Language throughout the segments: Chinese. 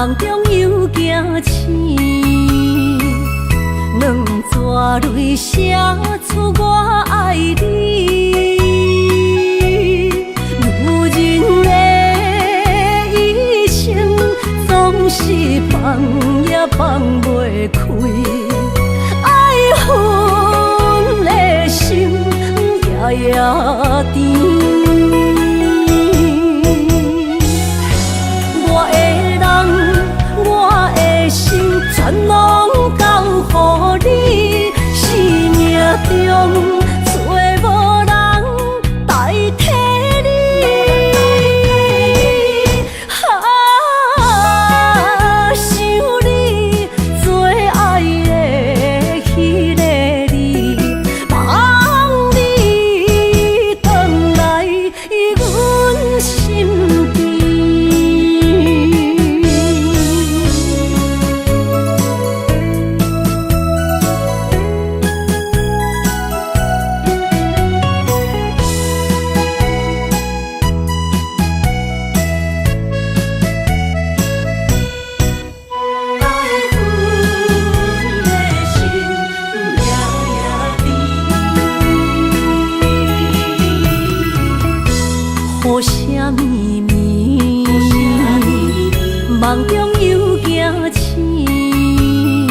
梦中又惊醒，两撮泪写出我爱你。女人的一生总是放也放袂开，爱恨的心夜夜甜。全拢交予你，生命中找无人代替你。想你做爱的迄个你，望你回来阮心边。雨声绵绵，梦中又惊醒，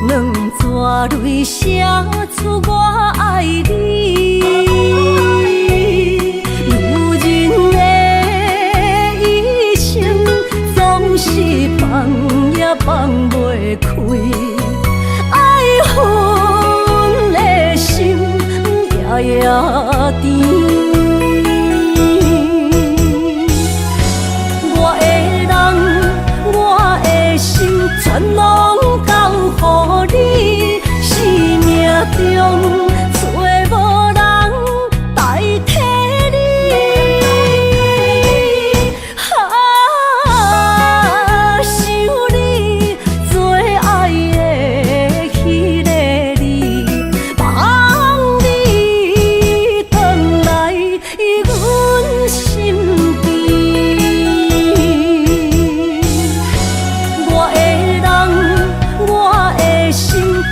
两撮泪写出我爱你。女人的一生总是放也放袂开，爱恨的心夜夜甜。全拢交予你，生命中找无人代替你。想你做爱的迄个你，望你回来阮心边。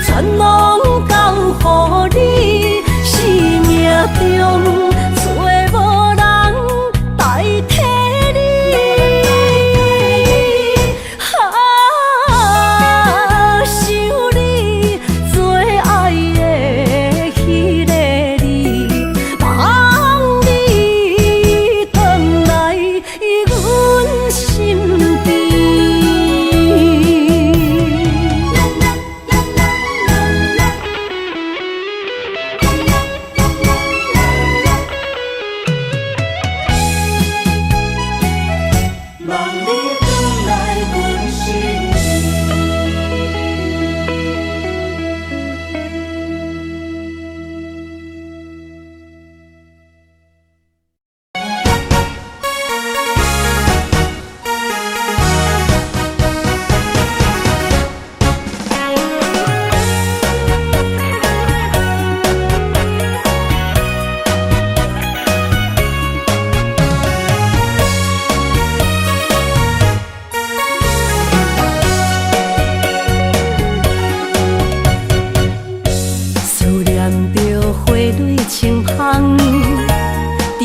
全拢交予你，生命中找无人代替你。想你做爱的迄个你，望你回来阮心边。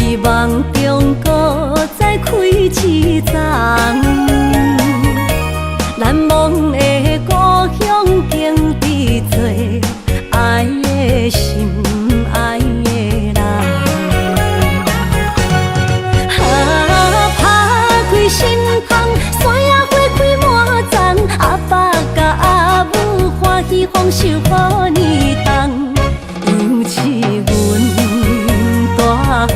在梦中搁再开一丛，难忘的故乡经历做爱的心爱的人。打开心窗，山野花开满丛，阿爸甲阿母欢喜丰收好年冬，尤其阮大汉。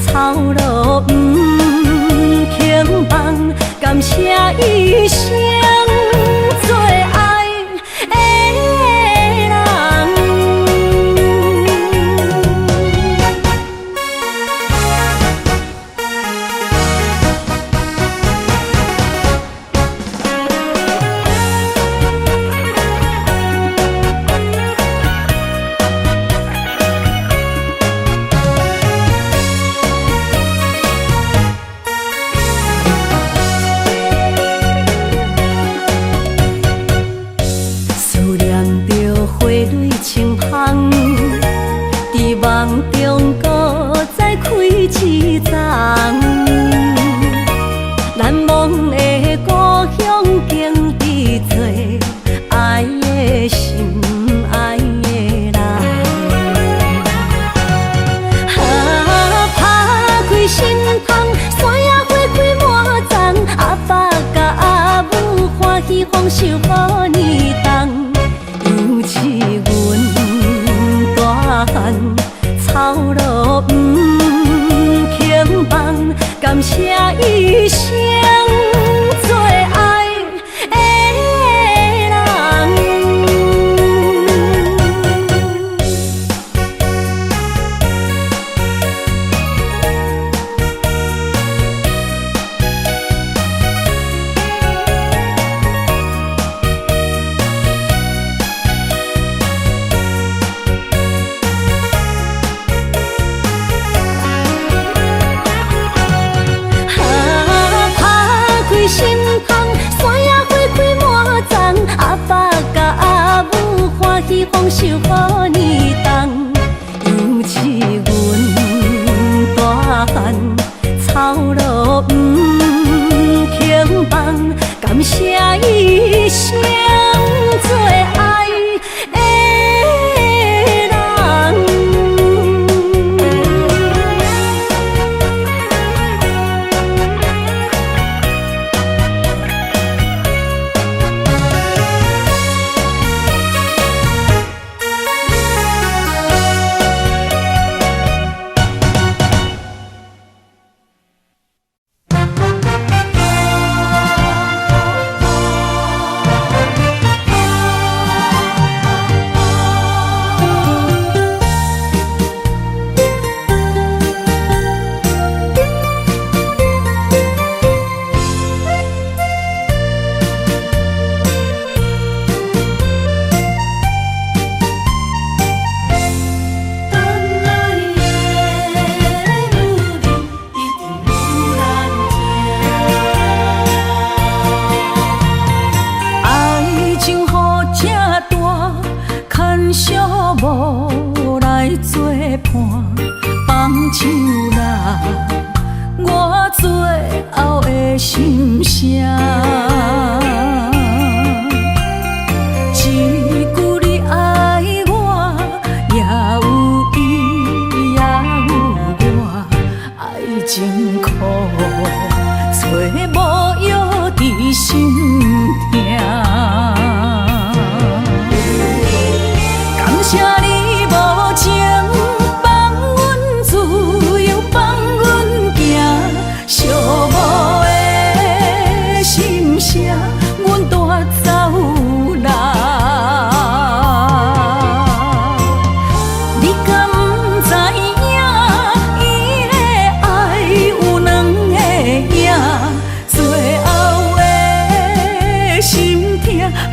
草路不轻放，感谢一生做爱的人。梦中搁再开一丛，难忘的故乡经历做爱的心，爱的人。打开心窗，山野花开满丛，阿爸甲阿母欢喜丰收好年冬，尤其阮大汉草路不轻放，感谢一生做爱的人。心窗，山野花开满丛，阿爸甲阿母欢喜丰收好年冬，尤其阮大汉草路不轻放，感谢一生做爱的人。无来作伴，放手啦，我最后的心声。一句你爱我，也有伊，也有我，爱情苦，找无药伫心痛。谢你无情，放阮自由，放阮行，寂寞的心声，阮带走啦。你敢不知影，伊的爱有两个影，最后的心痛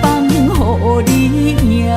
放予你赢。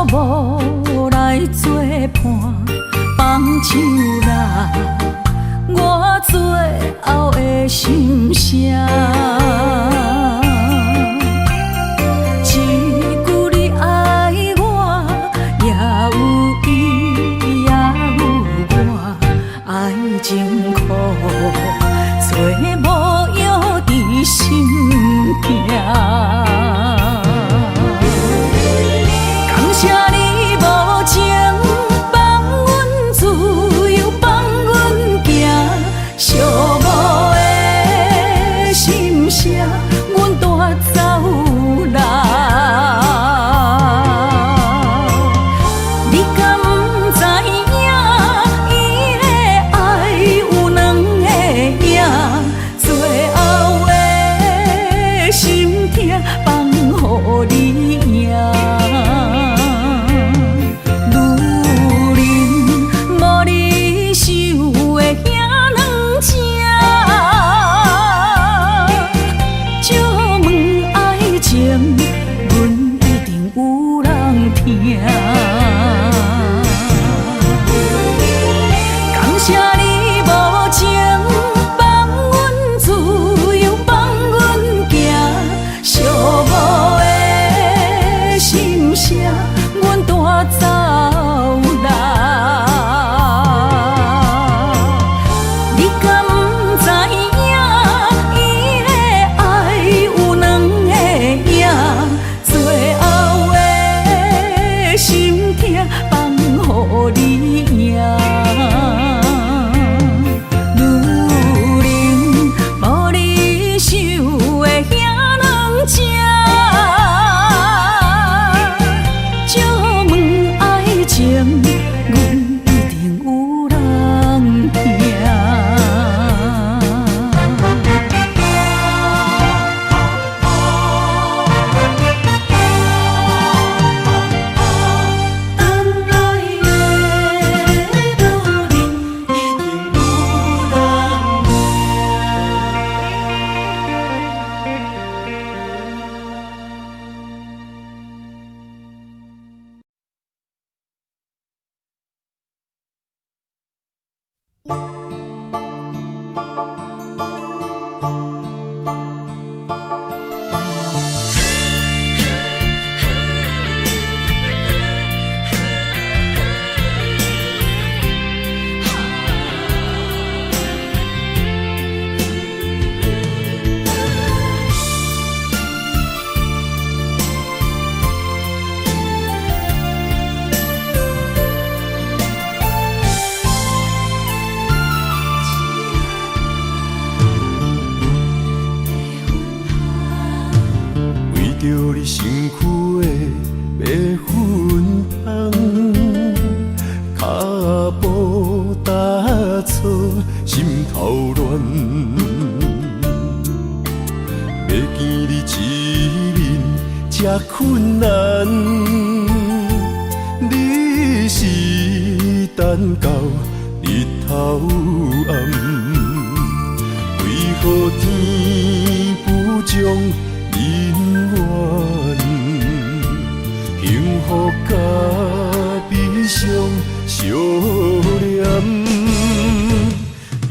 无来作伴，放手啦，我最后的心声。一句你爱我，也有伊，也有我，爱情苦，做无药伫心痛。谢你无情，放阮自由，放阮行，寂身躯的要分香，脚步踏错，心头乱。要见你一面，这困难。你是等到日头暗，为何天不将人怨？幸福甲悲伤相连，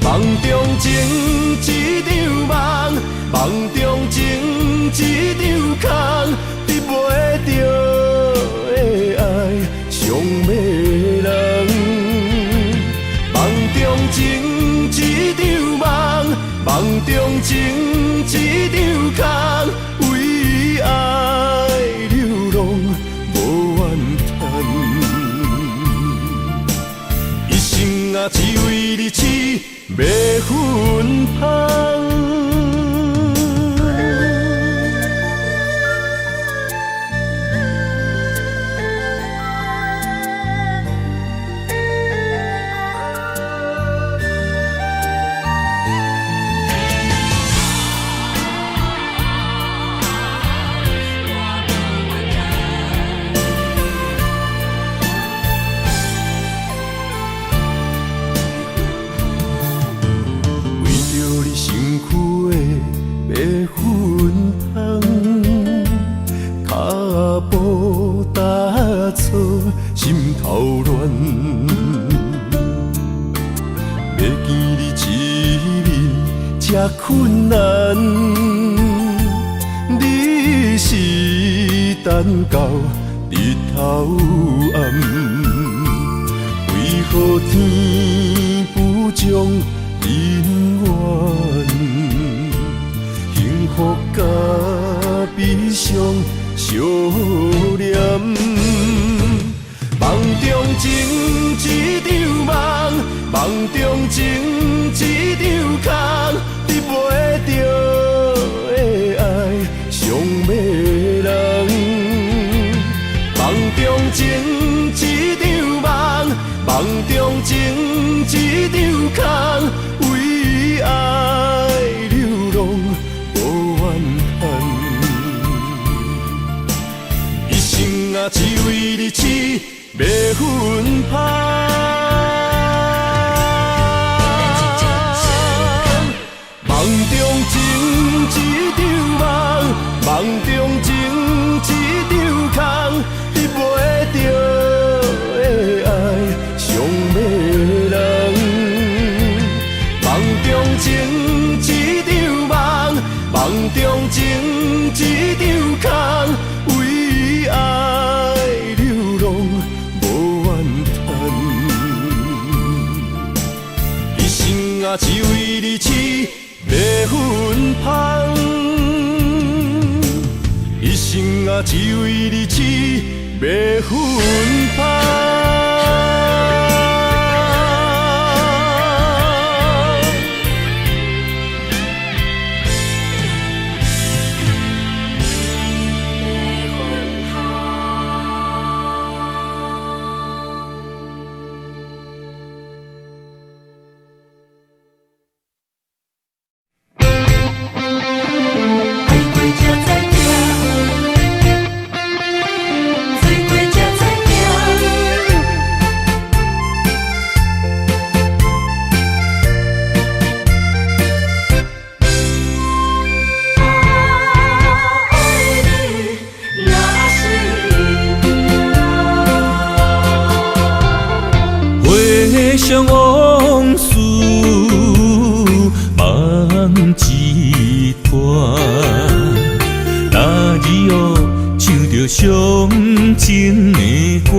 梦中情一场梦，梦中情一场空，得袂着的爱上迷人。梦中情一场梦，梦中情一场空，为爱流浪无怨叹。一生啊，只为你痴，要分香。心头乱，要见你一面，这困难。你是等到日头暗，为何天不将人怨？幸福甲悲伤相连。梦中情一场梦，梦中情一场空，得袂着的爱上迷人。梦中情一场梦，梦中情一场空，为爱流浪无怨叹。一生啊，只为你痴。要分香，梦中情一场梦，梦中情一场空，得袂着的爱上迷人。梦中情一场梦，梦中情一场空，为爱流浪。啊，只为你痴，要分香。一生啊，只为你痴，要分香。想往事梦一段，那日后唱着伤情的歌，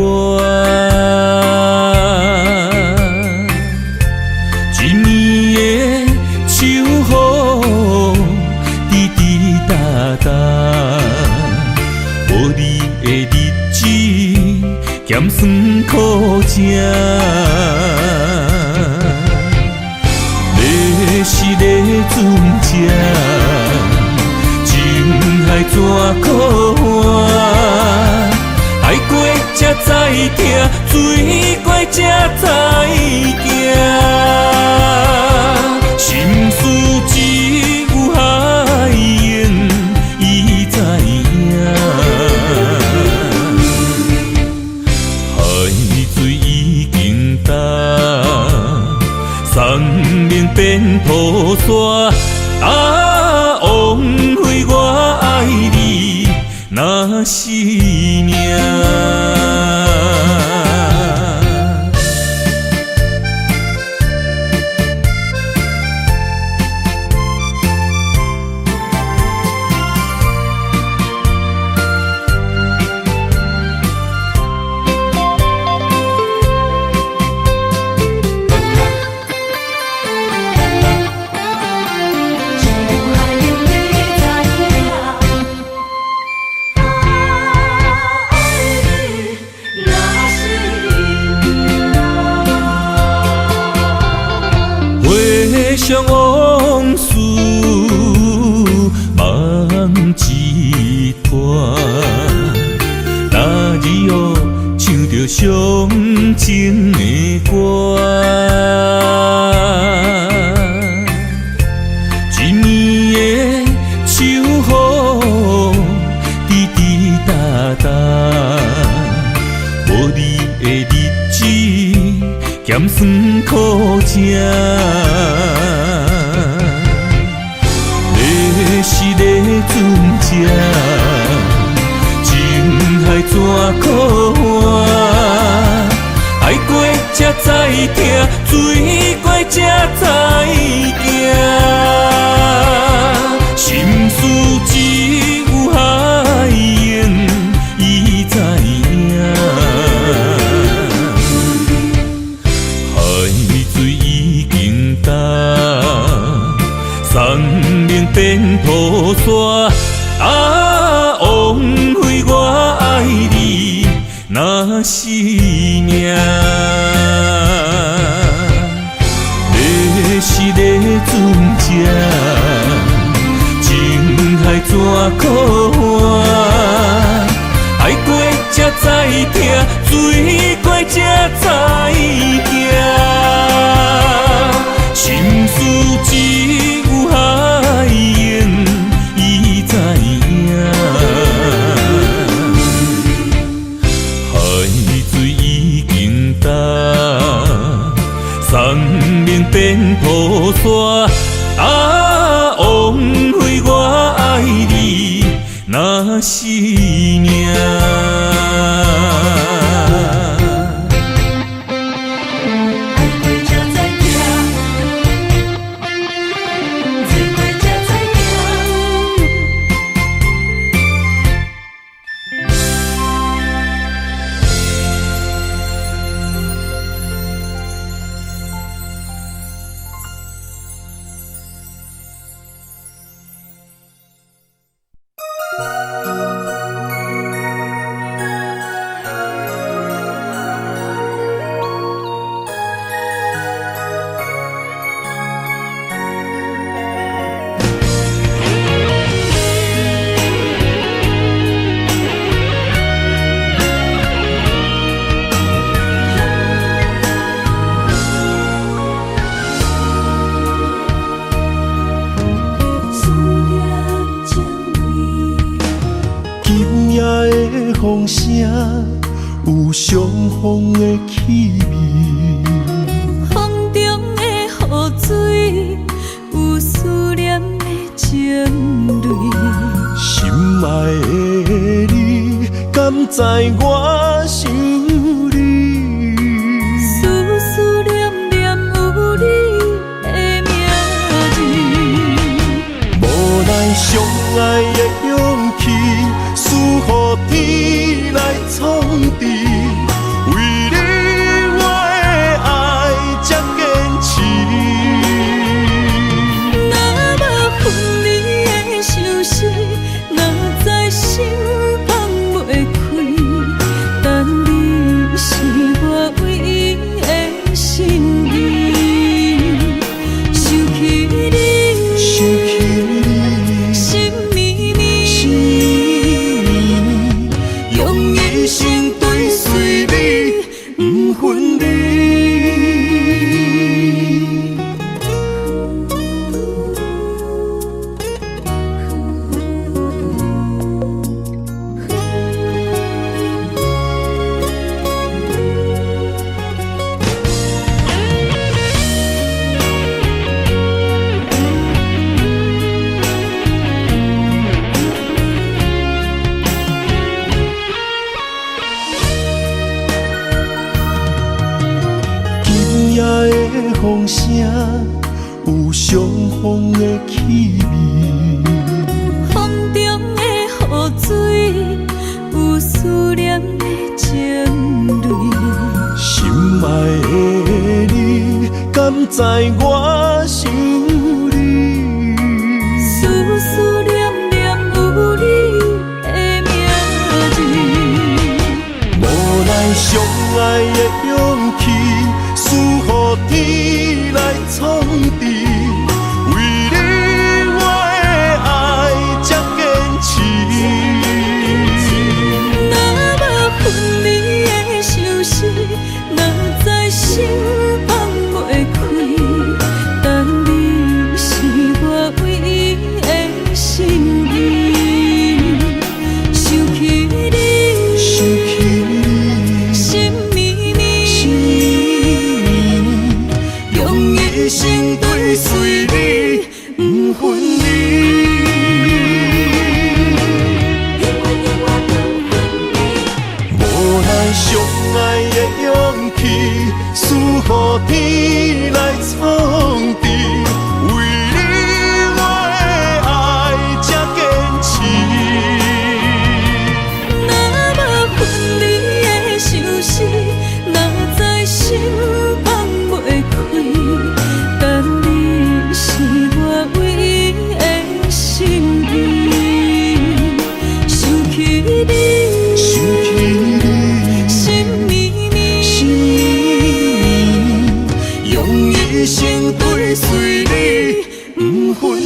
一年的秋雨滴滴答答，无你的日子咸酸苦涩。是个船只，情海怎可换？疼，水怪才知行。心事只有海涌，伊知影。海水已经干，生命变土沙。枉费我爱你那是命。想往事梦一段，那日后唱着伤情的歌，一年的秋雨滴滴答答，无你的日子咸酸苦吃。是咧船只，情海怎可换？爱过才知疼，水过才知行。心事只有海涌，伊知影。海水已经干。生命变土沙，枉费我爱你那是命。要是咧船只，情海怎可换？爱过才知疼，水过才知行。心事只有海涌，伊知影。海水已经干，生命变土沙。枉费我爱你那是命。风声有相逢的气味，风中的雨水有思念的情泪。心爱的你，敢知我想你？思念念有你的名字，无奈相爱的勇气，赐予天来创治。为你我的爱才坚持。若无分离的相思，哪知心放袂开。但你是我唯一的心意，想起你，心绵绵。相逢的气味。风中的雨水，有思念的情泪。心爱的你，敢知我想你？思念念有你的名字。无奈相爱的勇气，输予天来创治。为你我的爱才坚持。若无分离的相思，若在心放袂开。但你是我唯一的心意，想起你，心绵绵，用一生追随你，不分离。无奈相爱的勇气，输予天来创治。为你我的爱才坚持。若无分离的相思，若在心放袂开。但你是我唯一的心意，想起你，心绵绵，用一生追随你，不分离。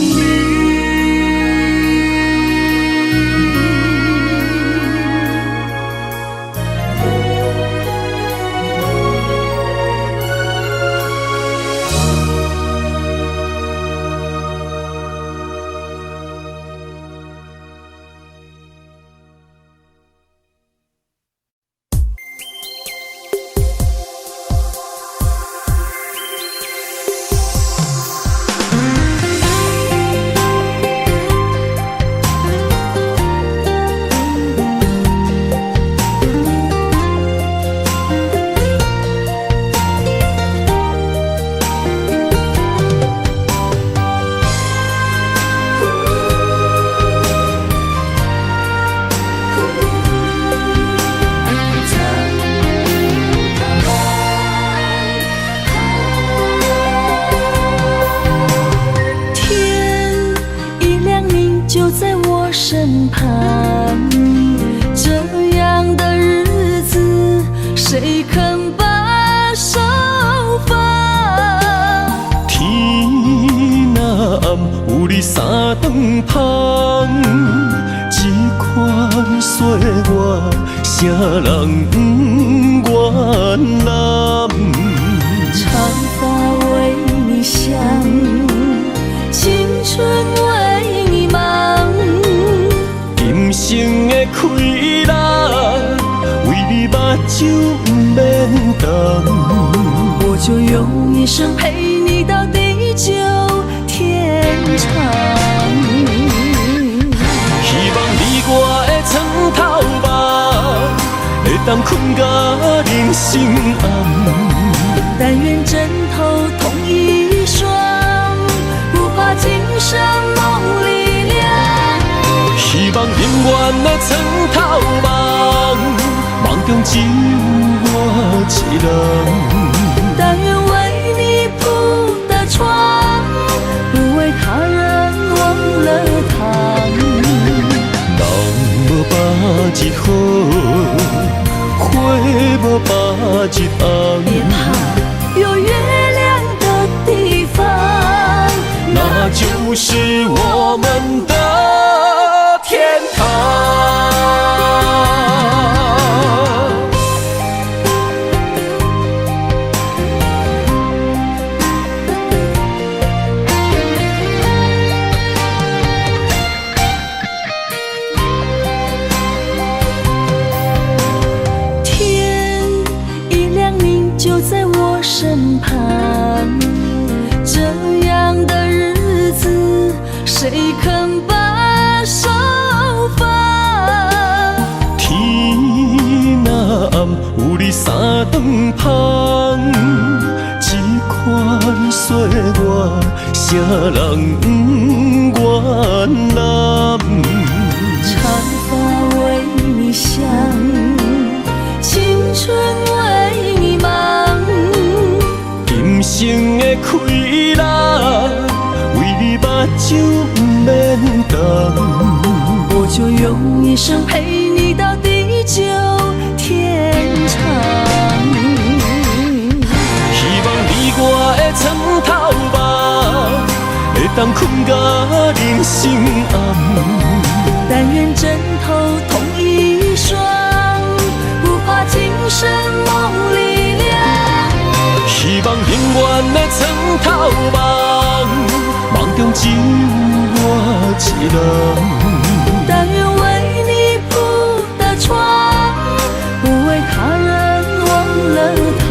身旁，这样的日子，谁肯把手放？天若暗，有你三顿香，这款岁月，谁人不愿揽？长发为你香，青春为你忙。今生的快乐，为你目睭不免干。我就用一生陪你到地久天长。希望你我的床头梦，会当困甲人生暗。但愿枕头同一双，不怕今生梦里凉。希望永远的床头梦，梦中只有我一人。但愿为你铺的床，不为他人忘了躺。人无把日好，花无把日红。别怕有月亮的地方，那就是我们的天堂。天一亮你就在我身旁，这样的日子。啥人不愿揽？长发为你香，青春为你忙。今生的快乐，为你目睭不免干。我就用一生陪你到地久天长。希望你我的床头梦，会当困到人生暗。但愿枕头同一双，不怕今生梦里凉。希望永远的床头梦，梦中只有我一人。但愿为你铺的床，不为他人忘了躺。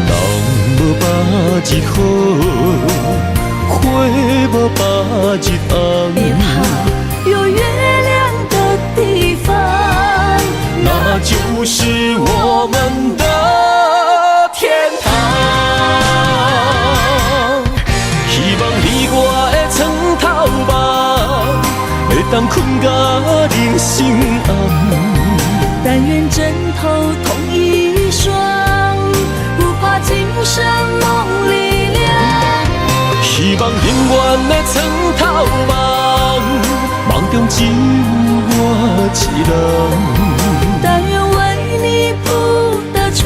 人无百日好，花无百日红。别怕有月亮的地方，那就是我们的天堂。希望你我的床头梦，会当困到人生暗。但愿枕头同一双，不怕今生梦里凉。希望永远的床头梦，梦中只有我一人。但愿为你铺的床，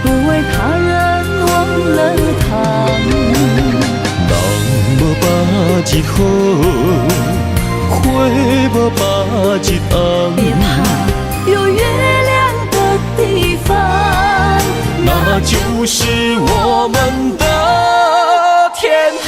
不为他人忘了躺。人无百日好，花无百日红。别怕有月亮的地方，那就是我们的天堂。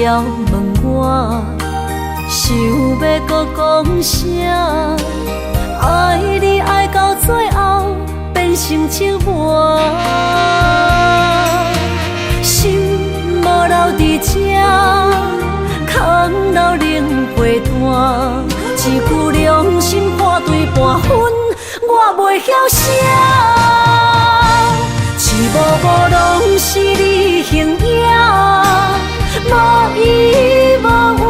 要问我，想要搁讲啥？爱你爱到最后变成寂寞，心无留伫这，空留冷陪伴。一句良心半对半分，我袂晓写。一幕幕拢是你形影。无依无我，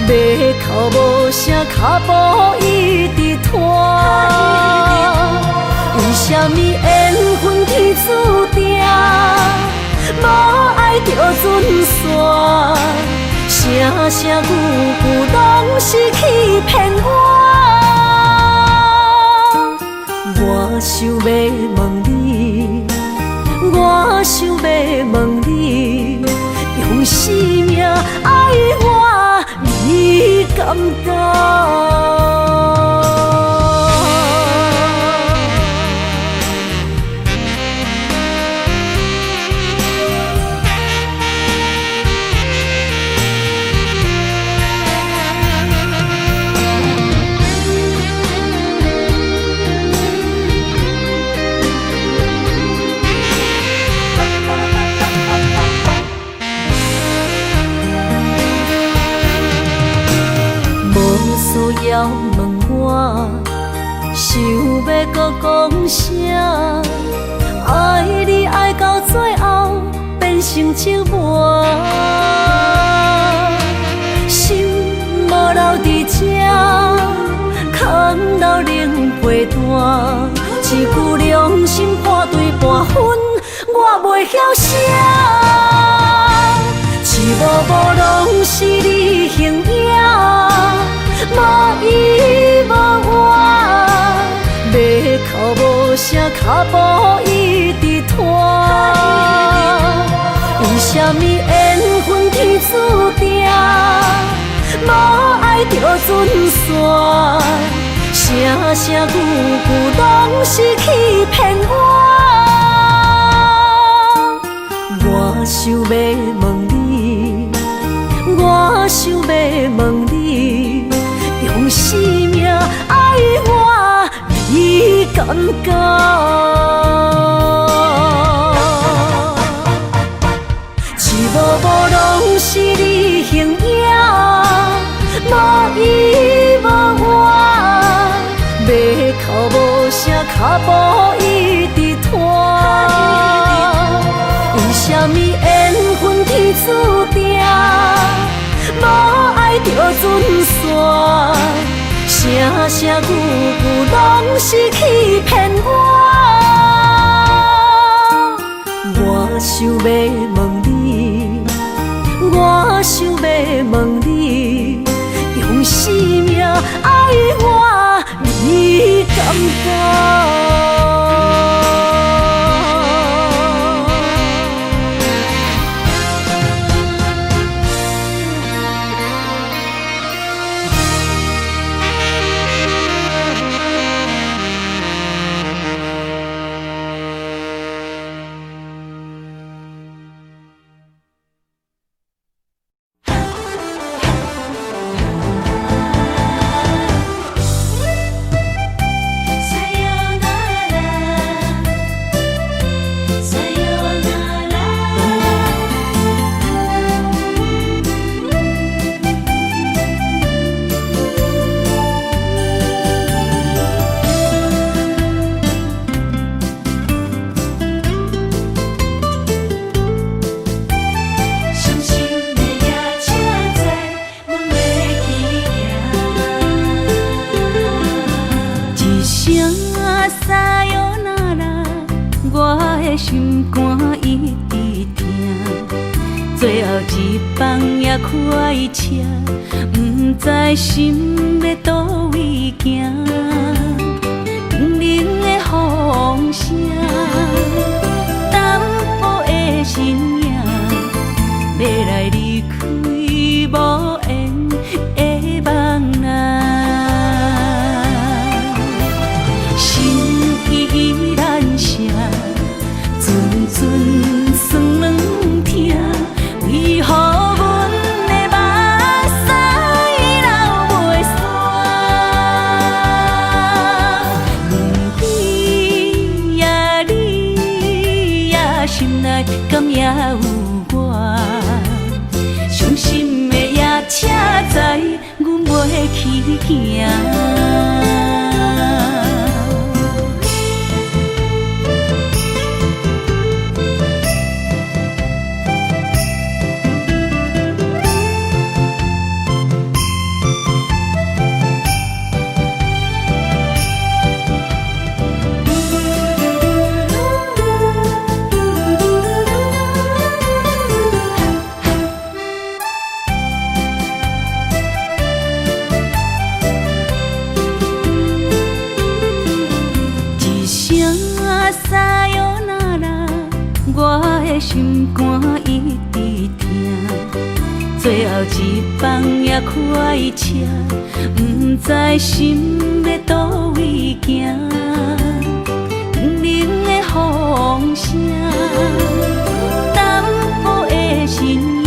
要哭无声，脚步一直拖。为什么缘分天注定，无爱就准线？声声句句拢是欺骗我。我想要问你，我想要问你。用生命爱我，你敢讲？要问我，想要搁讲啥？爱你爱到最后变成寂寞，心无留伫这，空留冷陪伴。一句良心半对半分，我袂晓写。一幕幕幕拢是你形影，无依无我，要哭无声，脚步一直拖。为什么缘分天注定，无爱就准线？声声句句拢是欺骗我。我想要问你，我想要问你，用生命爱我，你敢一幕幕拢是你形影，无依无我，要哭无声，脚步一直拖。为什么缘分天注定，无爱就准线？声声句句拢是欺骗我。我想要问你，我想要问你，用生命爱我，你敢心肝一直疼，最后一放也开车，不知心要倒位行。冷冷的风声，淡薄的身影，要来离开无缘的梦啊，心依然舍。阵酸软疼，为何阮的目屎流袂煞？问你呀，你呀，心内敢也有我？伤心的也车载，阮袂去行。心肝一直疼，最后一放也开车，不知心要倒位行。冷冷的风声，淡薄的身影，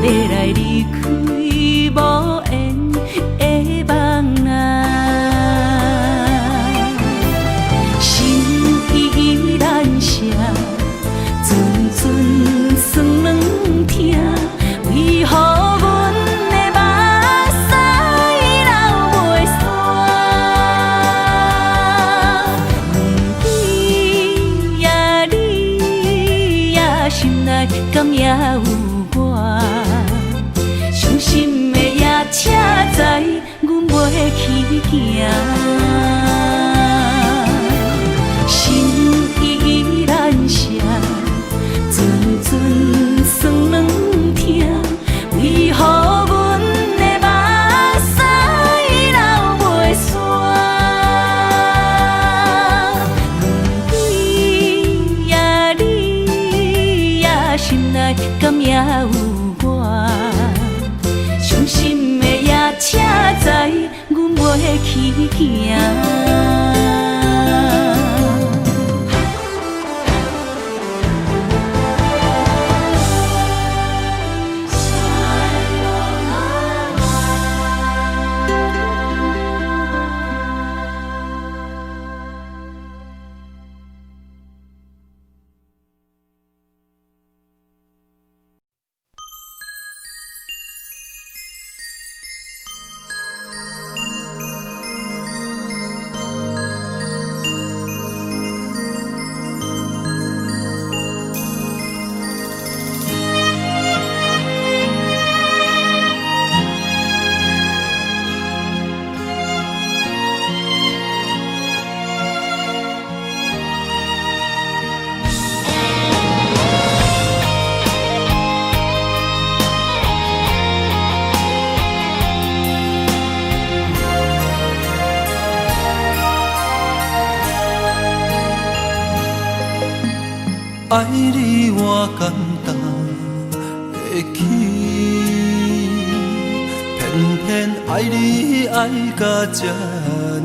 要来离开无缘的梦啊，心依然舍。阵酸软疼，为何阮的目屎流袂煞？问你呀，你呀，心内敢也有我？伤心的夜车载，阮袂去行。心依然舍。阵酸软疼，我，伤心的夜车载阮袂去行。爱你我简单会起，偏偏爱你爱到这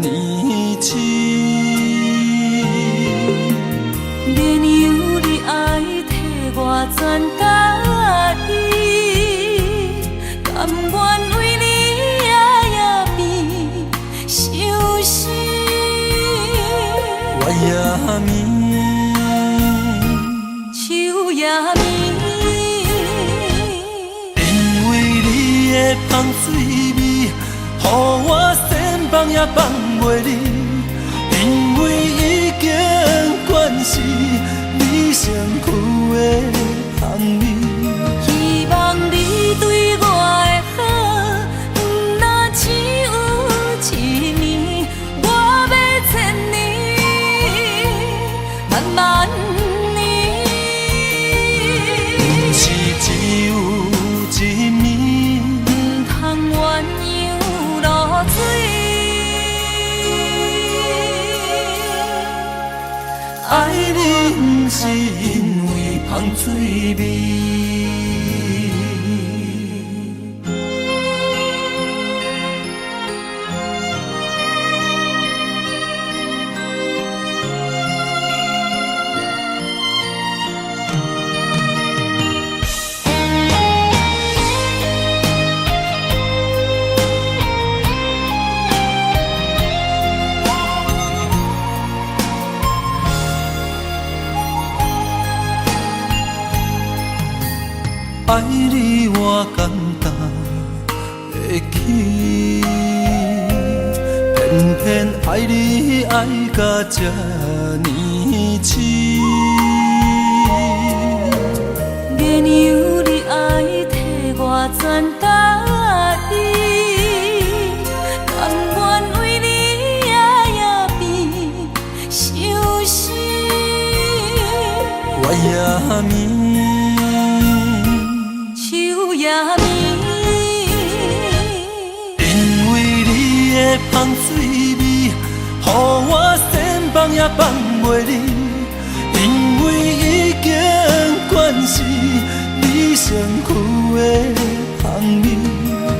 呢痴。免由你爱替我全家己，甘愿为你夜夜变伤心。我也眠。因为你的香水味，予我先放也放袂离。因为已经惯是你身躯的香味。希望你对我的好，不若只有一年，我要千年，慢慢。爱你不是因为香水味。爱你我简单会起，偏偏爱你爱到这呢痴。免由你爱替我全家己，甘愿为你夜夜变伤心。我也眠。因为你的香水味，予我先放也放袂离。因为已经惯是你身躯的香味。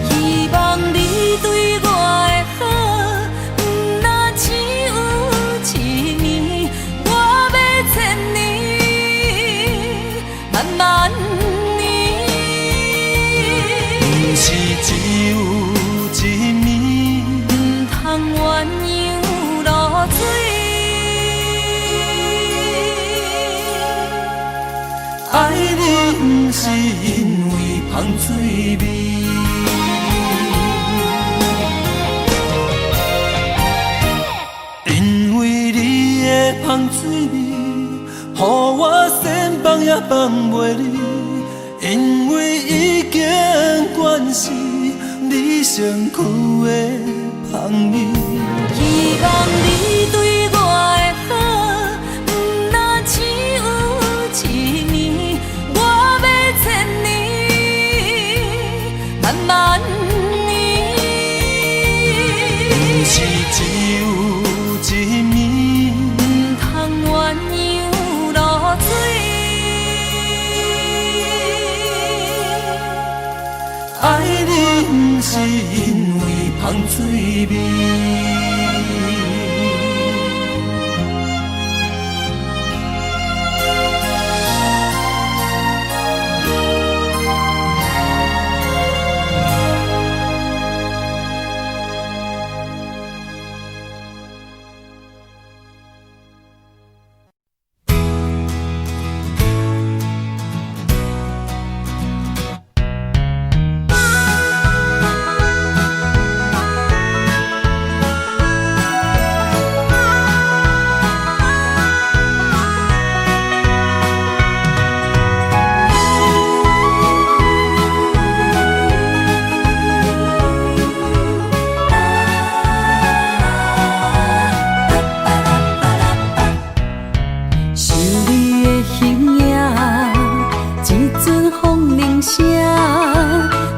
希望你对我的好，不若只有一年，我要千年，慢慢。是只有一年，不通鸳鸯落水。爱你不是因为香水味。因为你的香水味，予我先放也放袂离。因为已经惯是你身躯的香味。希望你对我的好，不若只有一年，我要千年，慢慢年。不是只有一年，不通鸳鸯落水。拢是因为芳水味。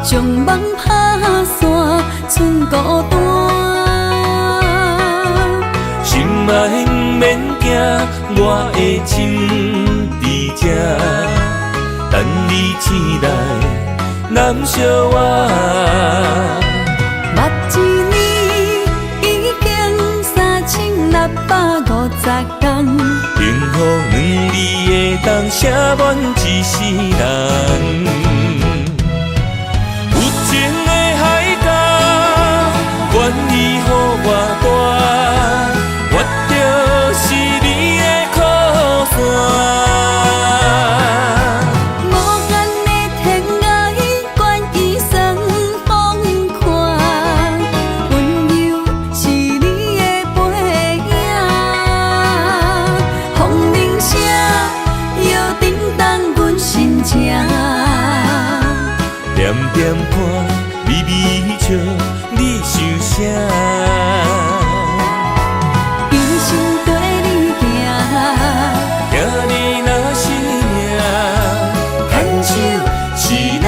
将梦打散，剩孤单。心爱免惊，我的心伫这，等你醒来，难相我。目一年已经3650天，幸福两字会当写满一世人。有情的海角，愿意予我带，我就是你的靠山。无限的天涯，愿意算风看，温柔是你的背影。风铃声，摇叮当阮心情。点点看，微微笑，你想啥？一生跟你行，行你若是命，牵手是咱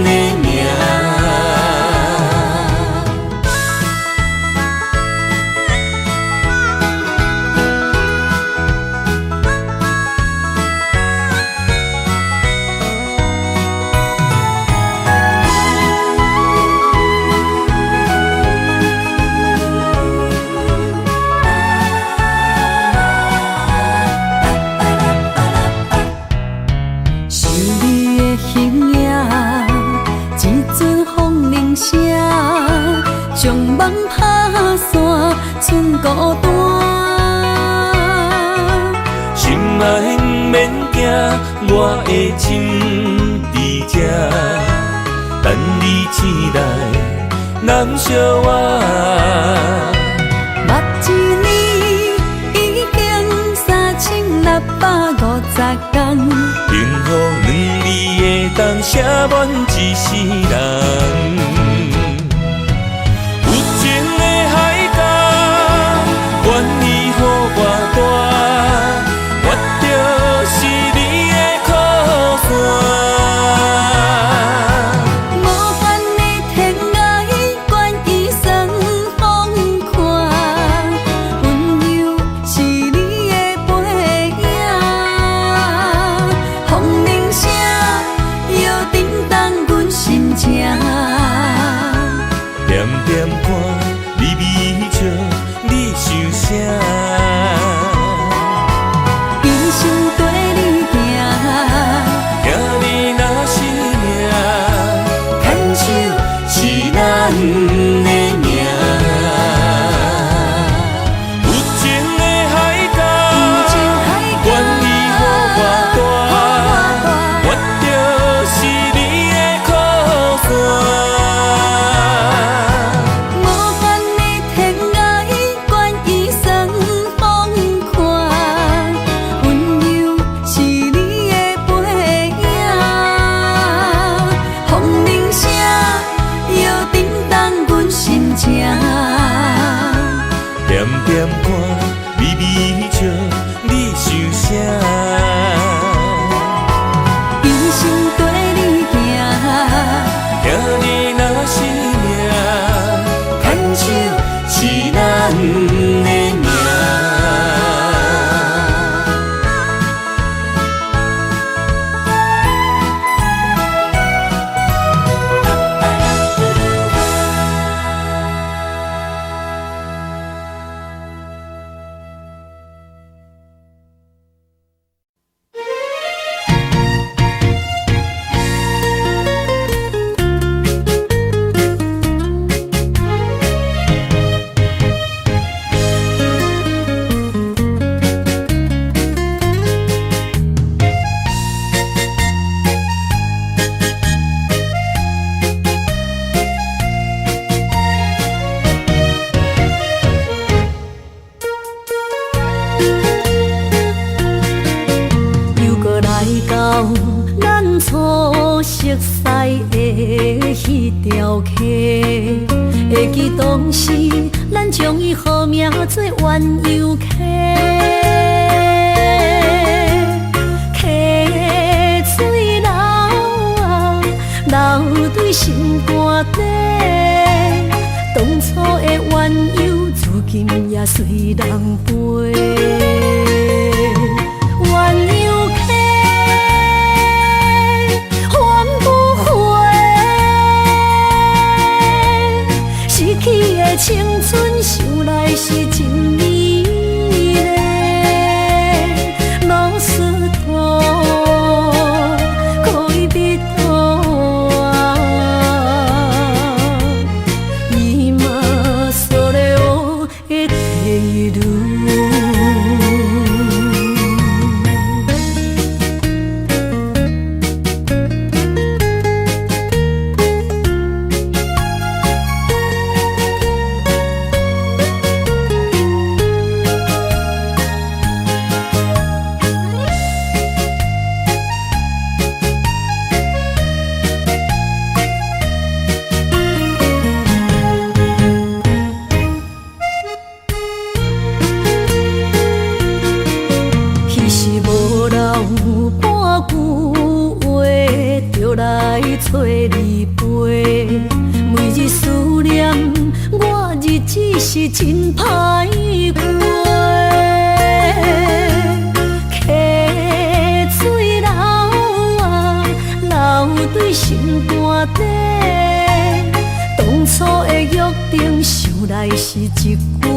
的命。想你的形影，一阵风铃声，将梦打散，剩孤单。心爱免惊，我的心伫这，等你醒来，难相我。目一年已经3650天，幸福两字会当写满一世人。有情的海角，愿意予我带，我就是你的靠山。无限的天涯，愿意算风看，温柔是你的背影。风铃声，摇叮当阮心情。点点看，微微笑，你想啥？一生跟你行，行你若是命，牵手是咱的命。有情的海角，愿意予我带，我就是你的靠山。无限的天涯，愿意算风看，温柔是你的背影。风铃声，摇叮当阮心情。点点看，微微笑，你想啥？一生跟你行，行你若是命，牵手是咱的命。头客，会记当时咱将伊号名做鸳鸯客。客水流啊，流对心肝底。当初的鸳鸯，如今也随人飞。鸳鸯客，还不回。失去的青春，想来是真美丽。老师徒，可以比途啊，伊嘛所了的地路。找你陪，每日思念，我日子是真歹过。溪水流啊，流对心肝底。当初的约定，想来是一句话。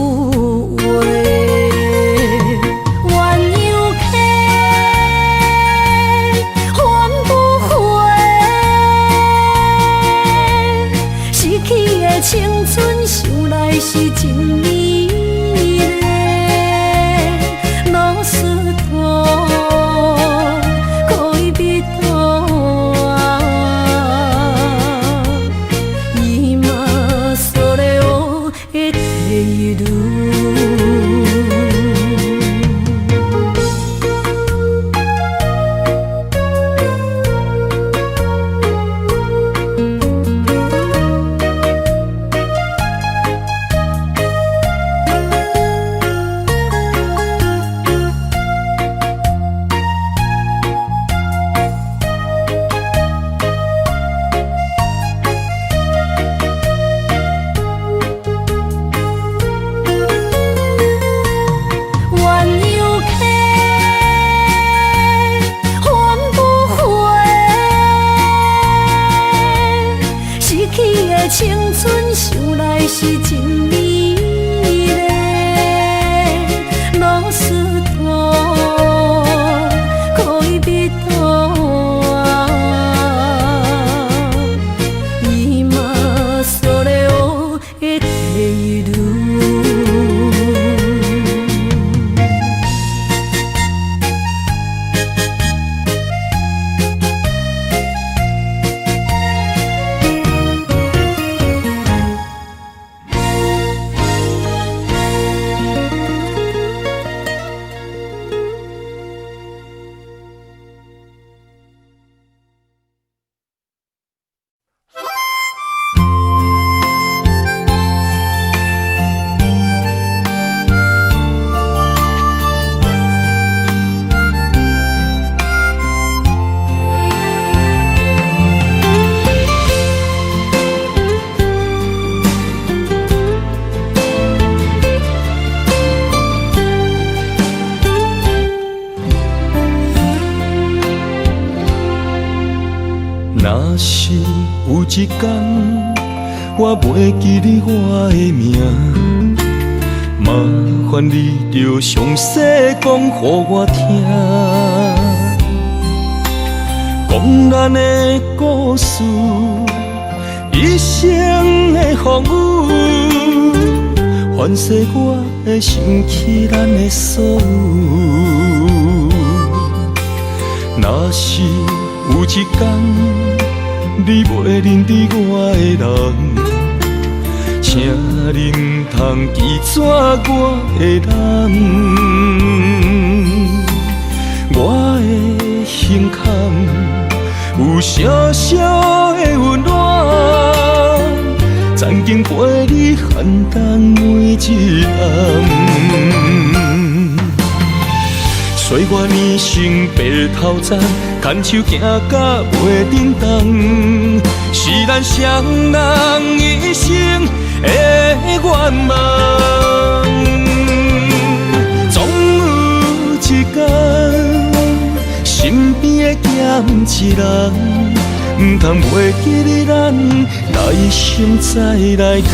青春想来是真美丽，老师徒可以比途啊，伊嘛所了的地路。青春想来是真美丽，老师徒可以比途啊，伊嘛所了的地路。若是有一天我袂记你我的名，麻烦你着详细讲予我听，讲咱的故事，一生的风雨，反噬我的想起咱的所有。若是有一天你袂认得我的人，请恁通记住我的人，我的心坎有小小的温暖，曾经陪你寒冬每一暗。岁月年成白头鬃，牵手行到袂振动，是咱双人一生的愿望。总有一天，身边的咸一人，唔通袂记得咱来生再来牵。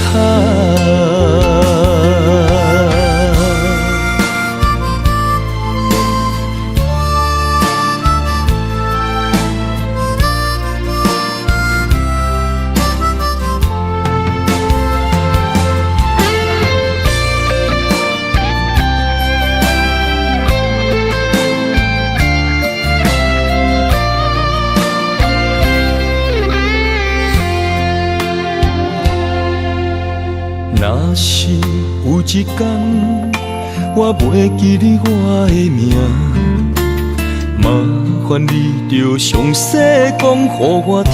若是有一天我袂记得我的名，麻烦你着详细讲予我听，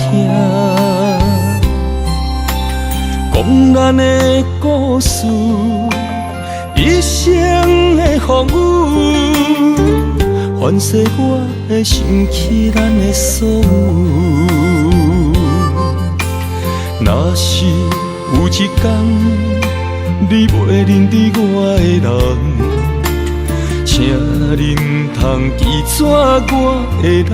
讲咱的故事，一生的风雨，反噬我的想起咱的所有。若是有一天你袂认得我的人，请你唔通记住我的人。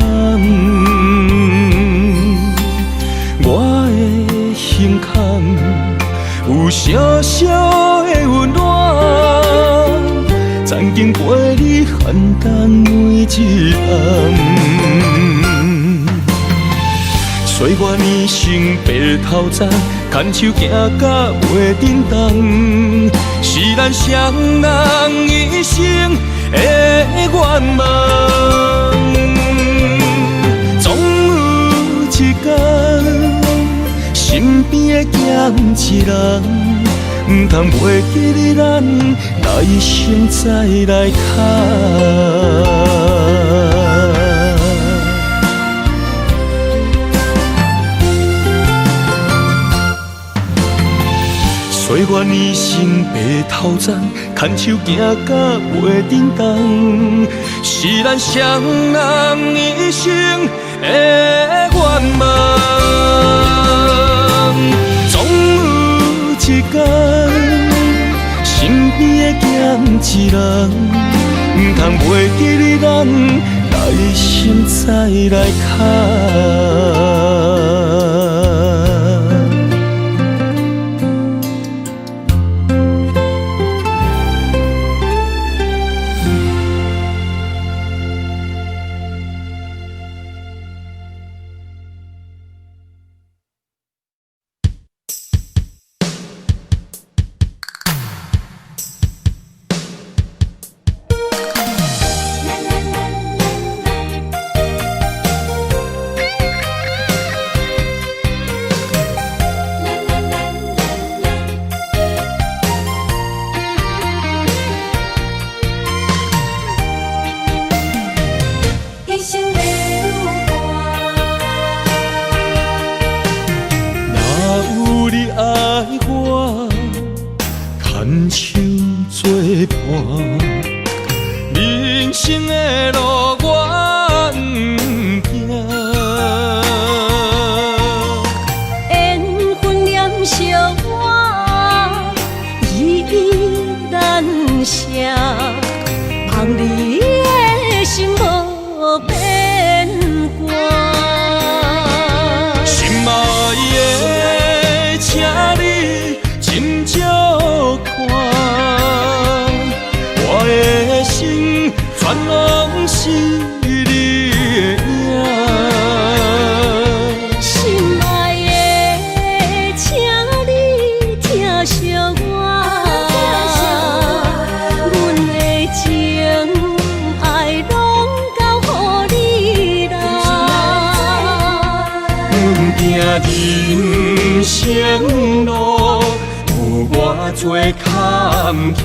我的胸腔有小小的温暖，曾经陪你寒冬每一暗。岁月年成白头鬃，牵手行到袂振动，是咱双人一生的愿望。总有一天，身边的咸一人，唔通袂记得咱来生再来牵。岁月年成白头鬃，牵手行到袂振动，是咱双人一生的愿望。总有一天，身边的咸一人，唔通袂记得咱来生再来牵。人生的路我不行，缘分念相我依依难舍，望你的心无变卦。心爱的，请你斟酌看，我的心全拢是你的影。心爱的，请你疼惜我，阮的情爱拢交予你啦。行人生路有偌多坎坷，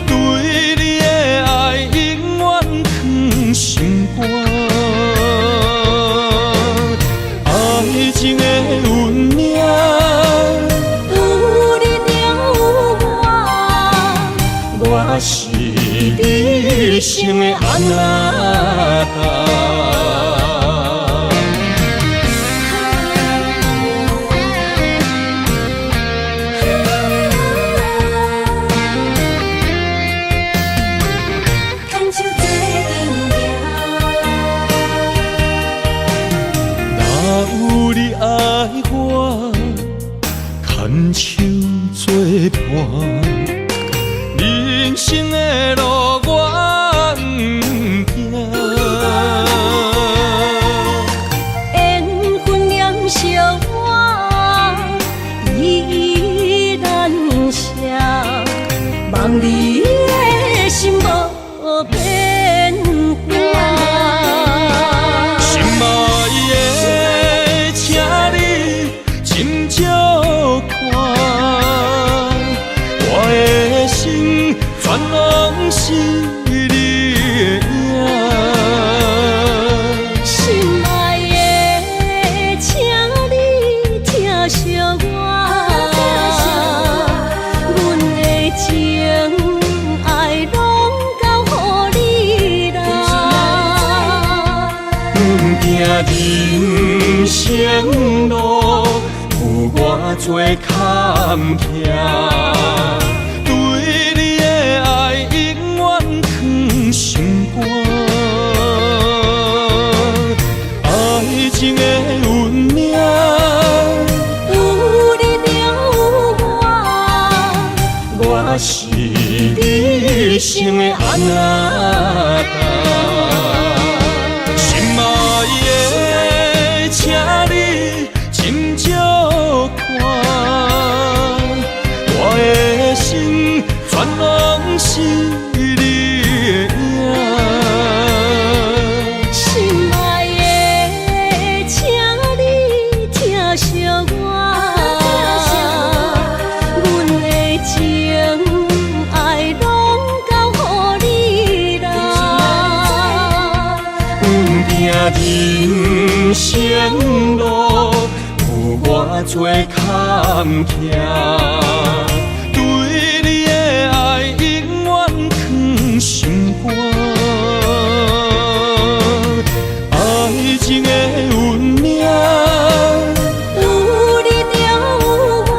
对你的爱永远藏心肝。爱情的运命，我是你生的阿那达。有你爱我，牵手作伴，人生的路我不惊。缘分念相我依然写，望你的心无变化。心爱的，请你斟酌看，我的心全拢是你的影。心爱的，请你疼惜我，阮的情爱拢交予你啦。阮行人生路有我做坎坷，对你的爱永远藏心肝。爱情的运命，有你就有我，我是你生的阿那达。心爱的，请你斟酌看，我的心全拢是你的影。心爱的，请你疼惜我，阮的情爱拢交予你啦。阮行人生路有我做坎坷，对你的爱永远藏心肝。爱情的运命，有你就有我，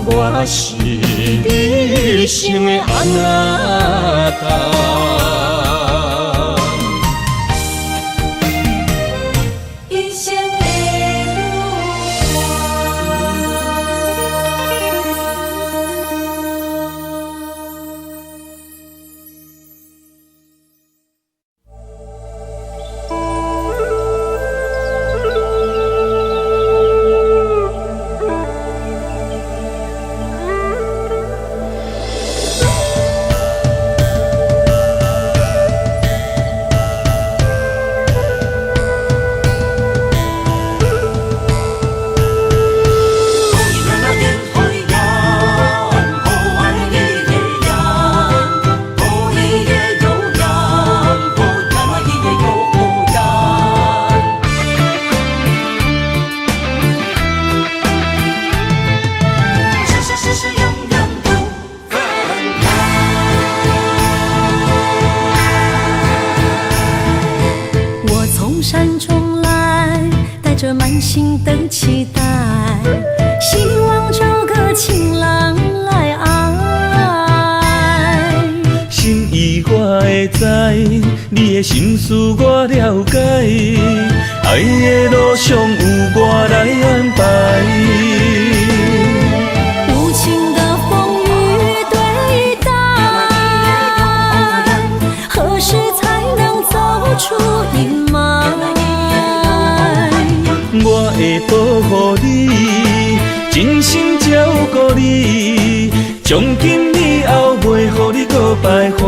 我是你生的阿那达。一生的着满心的期待，希望找个情郎来爱。心意我会知，你的心思我了解，爱的路上有我来安排。无情的风雨对待，何时才能走出阴霾？我会保护你，真心照顾你，从今以后袂予你搁徘徊。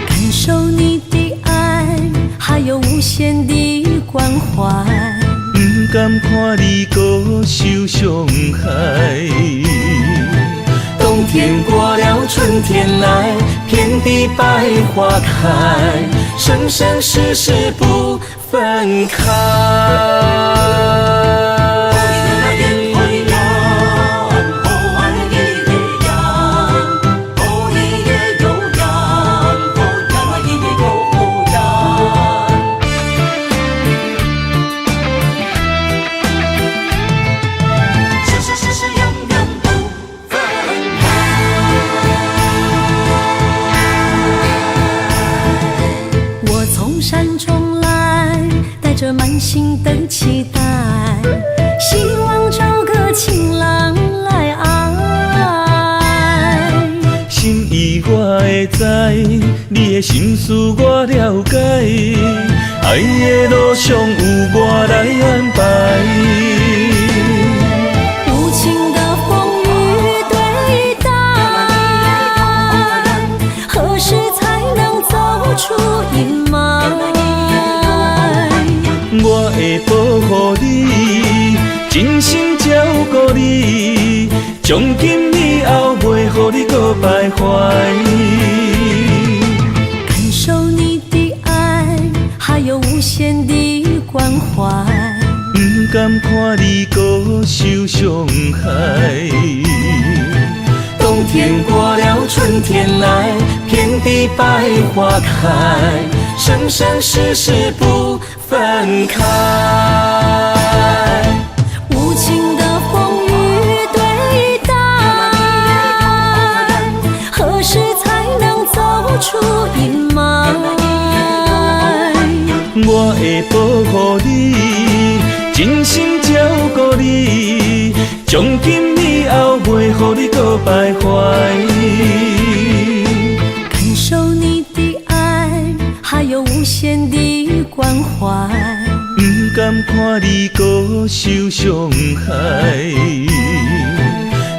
感受你的爱，还有无限的关怀，不敢看你搁受伤害。冬天过了，春天来，遍地百花开，生生世世不分开。着满心的期待，希望找个情郎来爱。心意我会知，你的心思我了解，爱的路上有我来安排。无情的风雨对待，何时才能走出阴霾？我会保护你，真心照顾你，从今以后袂予你搁徘徊。感受你的爱，还有无限的关怀。不甘看你搁受伤害。冬天过了，春天来，遍地百花开，生生世世不分开。无情的风雨对待，何时才能走出阴霾？我会保护你，真心照顾你，从今以后袂予你搁徘徊。感受你的爱，还有无限的关怀。不甘看你搁受伤害。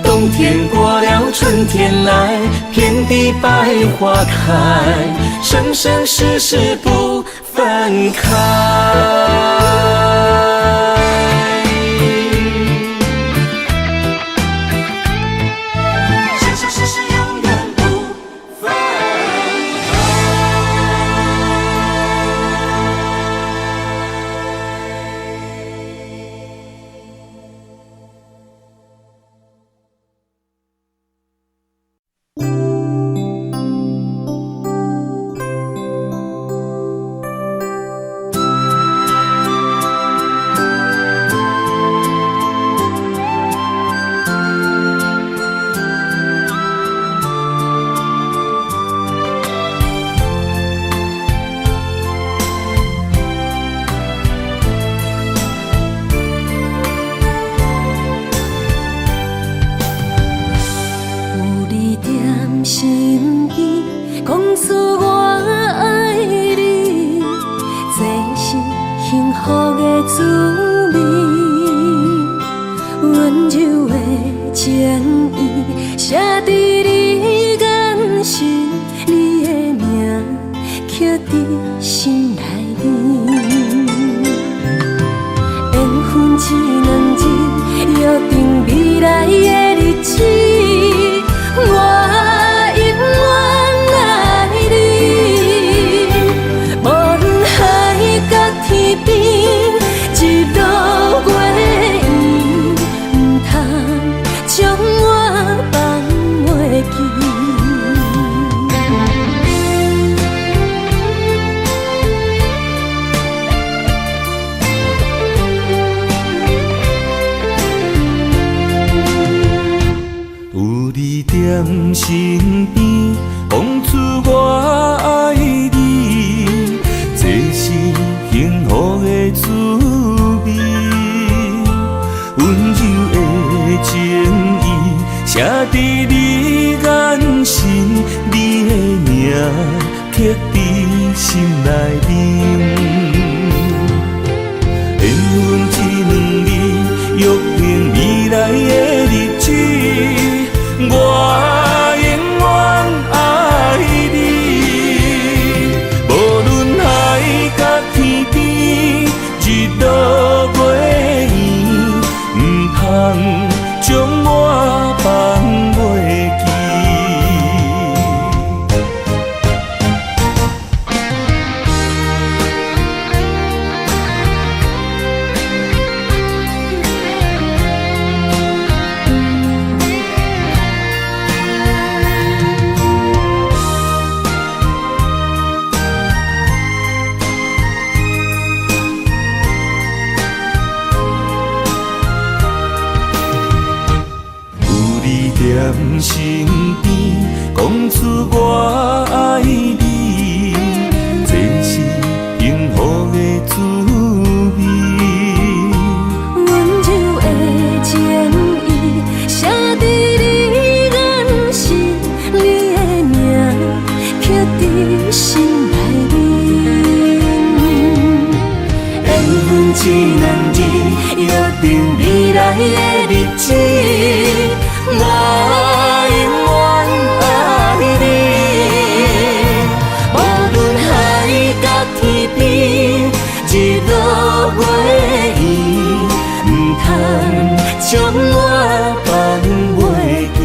冬天过了，春天来，遍地百花开，生生世世不分开。生生世世永远不分开。身边讲出我爱你，这是幸福的滋味。温柔的情意写在你眼神，你的名刻在心内面。缘分一两日，约定未来的日子。我永远爱你，无论海角天边，一路过缘，唔通将我放袂记。有你在身边，讲出我爱你，这是幸福的滋味。温柔的情意写在你眼神，你的名刻在心内面。缘分一两日，约定未来的日子。我永远爱你，无论海角天边，日落月圆，唔通将我放袂记。一男人约定未来的日子，我永远爱你。无论海角天边，日落月圆，唔通将我放袂记。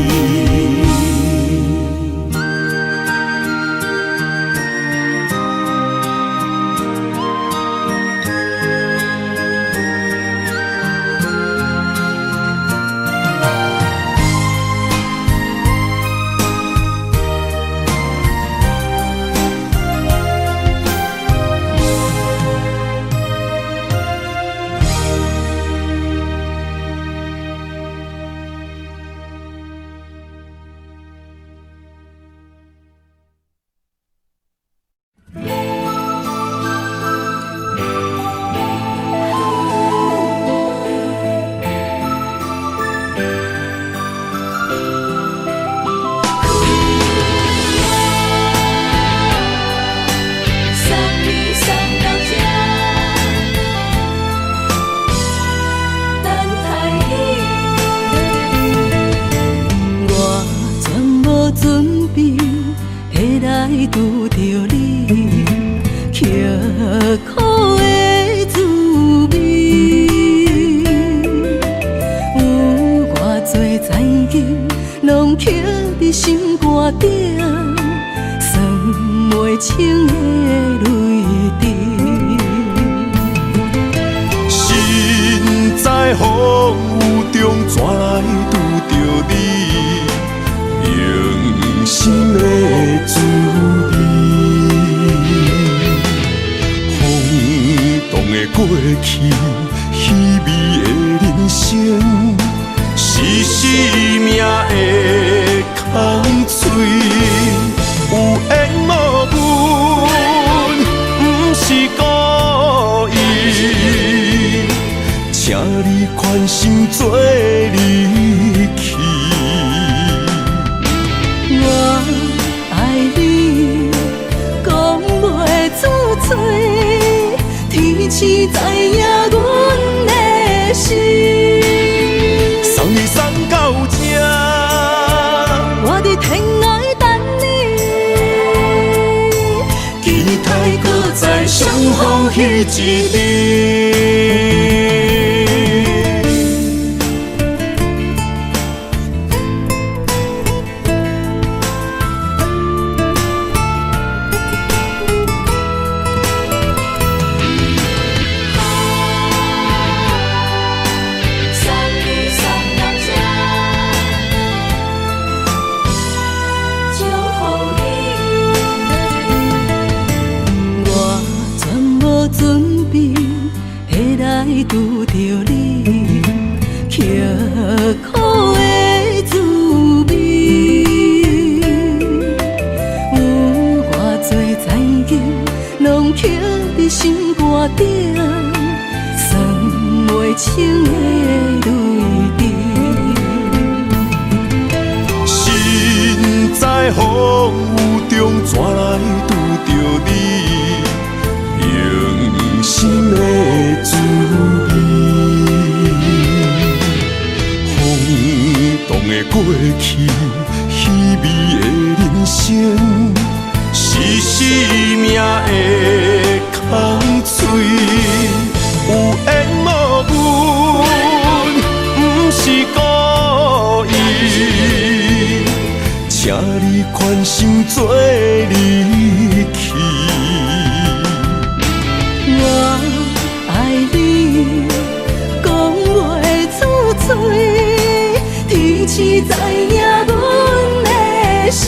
拄着你，刻苦的滋味，有偌多情景，拢刻伫心肝顶，算袂清的泪滴。身在风雨中，怎来拄着你？用心的滋味，轰动的过去，稀微的人生，是生命的空嘴，有缘无分，不是故意，请你宽心做离去。我爱你，讲袂出嘴，天赐知影阮的心。送你送到这，我伫天涯等你，期待搁再相逢彼一日。准备下来拄着你，刻苦的滋味，有偌多情景，拢刻伫心肝顶，算袂清的泪滴。身在风雨中，怎来拄着你？用心的滋味，轰动的过去，稀微的人生，是生命的空嘴，有缘无分，不是故意，请你宽心做离去。我爱你，讲袂出嘴，天赐知影阮的心。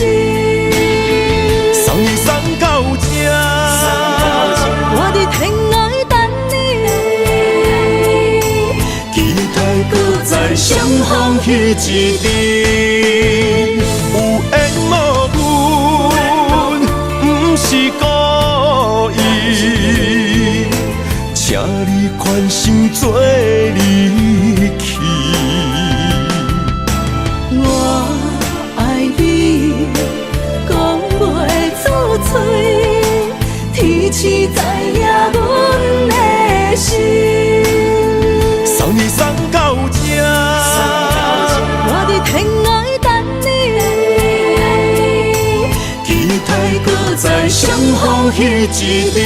送你送到这，我伫天涯等你，期待搁再相逢彼一日。有缘无分，不是故意，请你宽心做离去。我爱你，讲袂出嘴，天赐知影阮的心。风彼一边。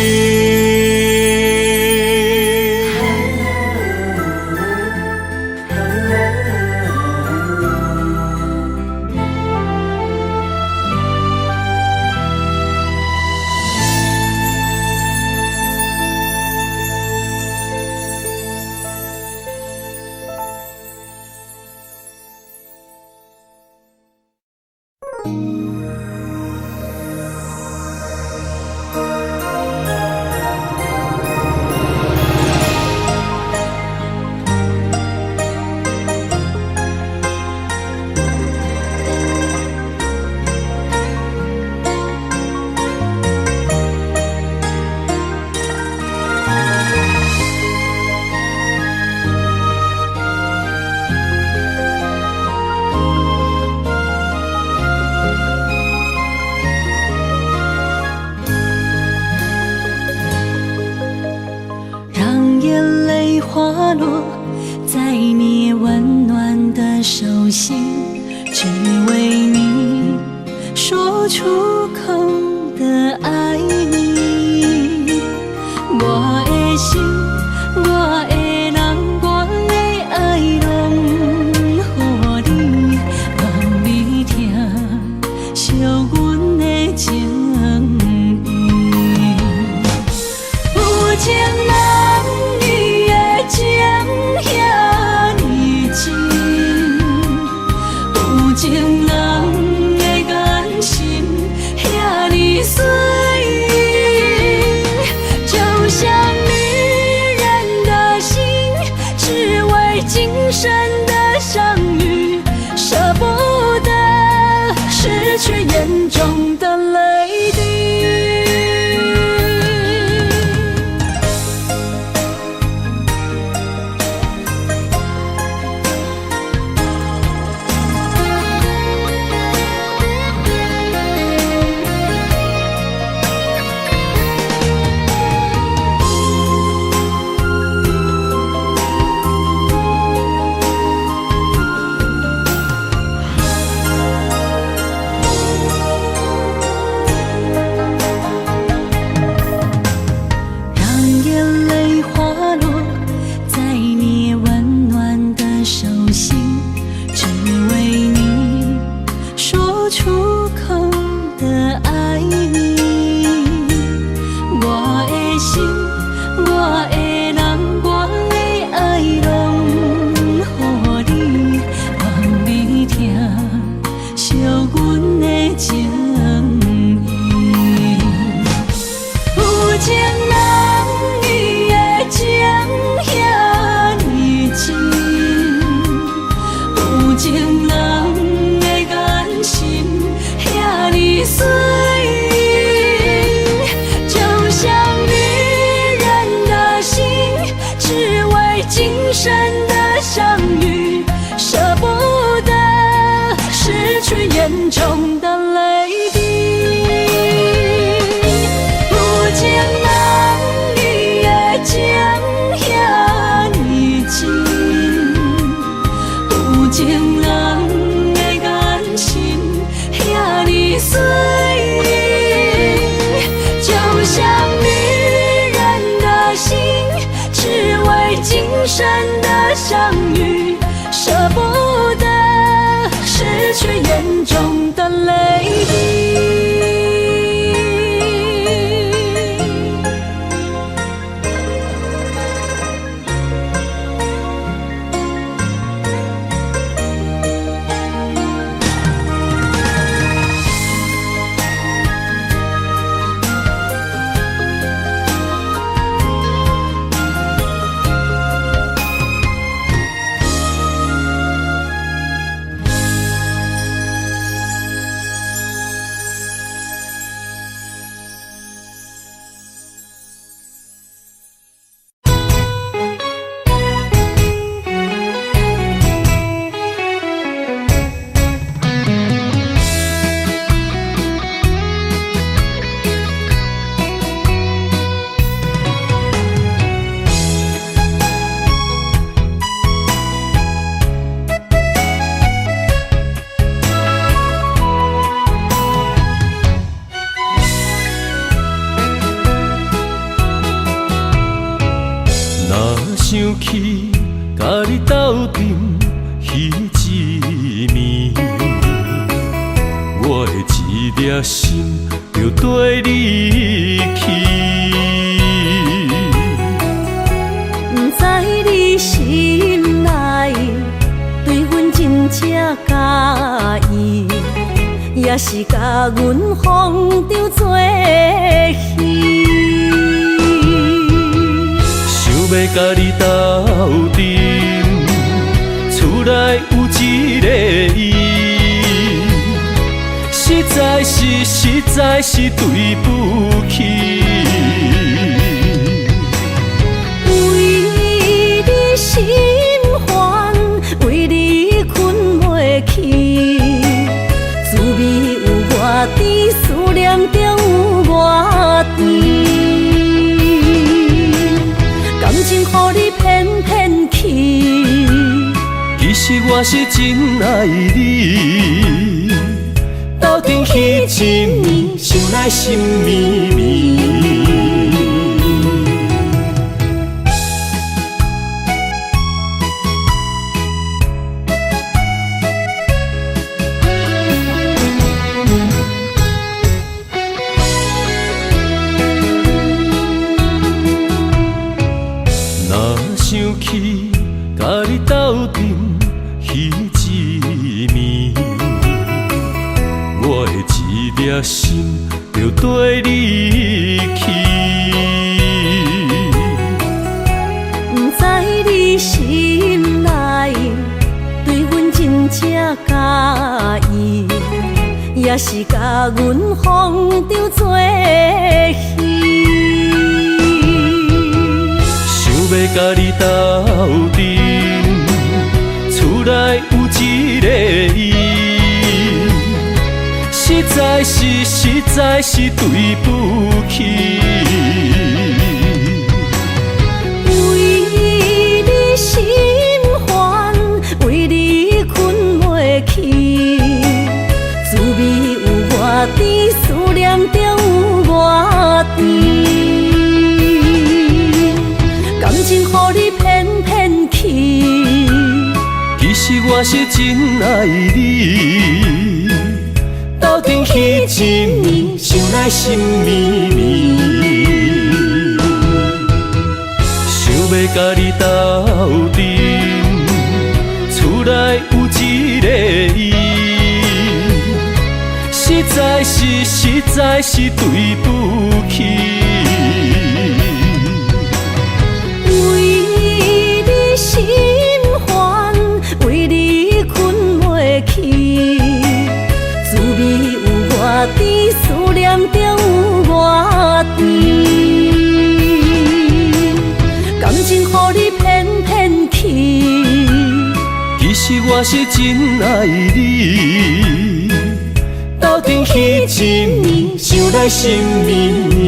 让眼泪滑落在你温暖的手心，只为你说出口的爱你。我的心，我的人，我的爱拢予你，望你听惜阮的情意。有情人你的情遐尼真，有情人的眼神遐尼水，就像女人的心，只为今生的相遇，舍不得失去眼中的泪滴。眼中的泪滴，有情人你的情遐尼真，有情人的眼神遐尼水，就像女人的心，只为今生的相遇，舍不得失去眼中的泪滴。气，甲你斗阵彼一暝，我的一粒心就跟你去。不知你心内对阮真正介意，也是甲阮放着做戏。想要甲你斗阵，厝内有一个伊，实在是对不起。为你心烦，为你困袂去，滋味有偌甜，思念就有偌甜。感情予你骗骗去，其实我是真爱你，斗阵彼一暝，想来心绵绵。若想起甲你斗阵彼一暝，我的一粒心就跟你去。不知你心内对阮真正介意，也是甲阮放着做戏。想要甲你斗阵，厝内有一个伊，实在是对不起。为你心烦，为你困袂去，滋味有偌甜，思念就有偌甜。感情予你骗骗去，其实我是真爱你，斗阵彼一暝，想来心绵绵。想要甲你斗阵，厝内有一个伊，实在是对不起。为你心烦，为你困袂去，滋味有偌甜，思念就有偌甜。感情予你骗骗去，其实我是真爱你，斗阵彼一暝，想来心绵绵。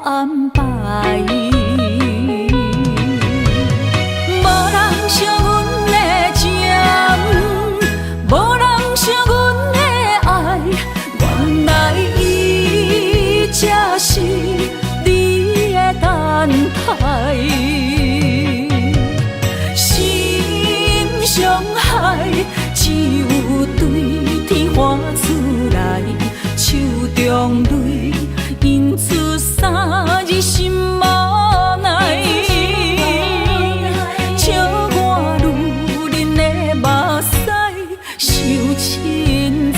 安排。无人惜阮的情，无人惜阮的爱，原来伊才是你的等待。心伤害，只有对天花出来，手中泪印出三字心无奈。笑我女人的目屎受凊彩。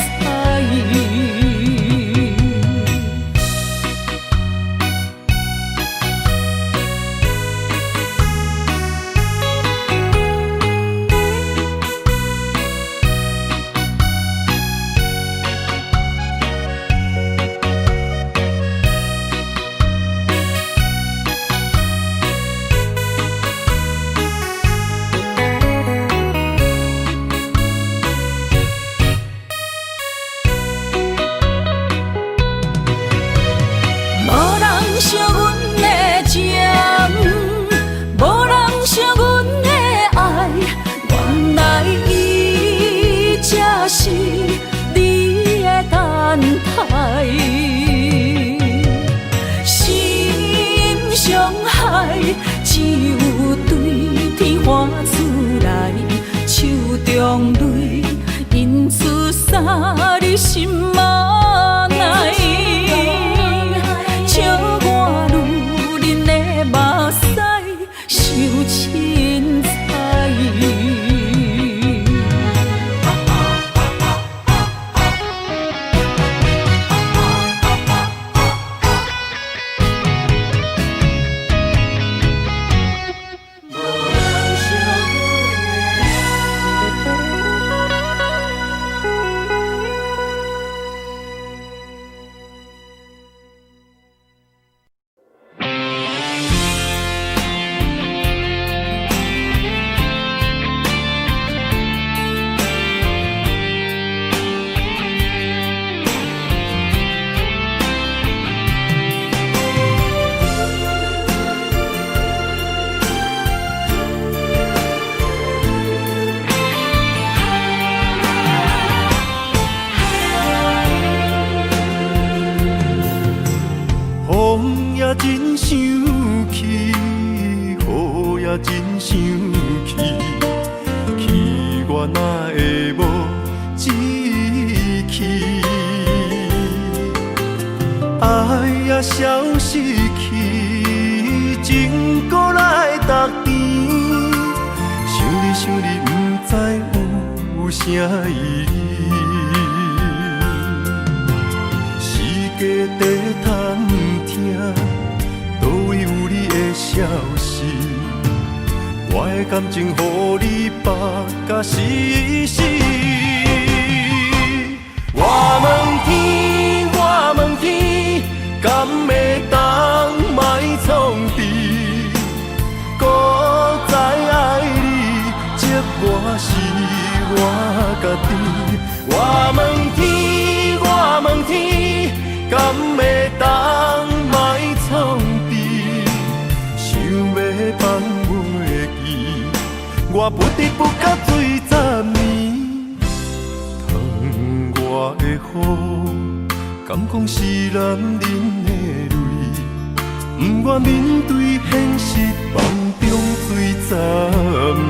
惜阮的情，无人惜阮的爱，原来伊才是你的等待。心伤害，只有对天花出来，手中泪印出三字心无奈。笑我女人的目屎受凊彩。风也真生气，雨也真生气，气我哪会无志气？爱也消失去，情搁来逐甜。想你，不知有啥意义。世界在探听，倒位有你的消息？我的感情，予你绑甲死死。我问天，我问天，敢会当莫创治？搁再爱你，这我是我家己。我问天，我问天，敢会当莫创治？想要放袂记，我不得不甲水10年。窗外的雨，敢讲是男人的泪？不愿面对现实，梦中水10年。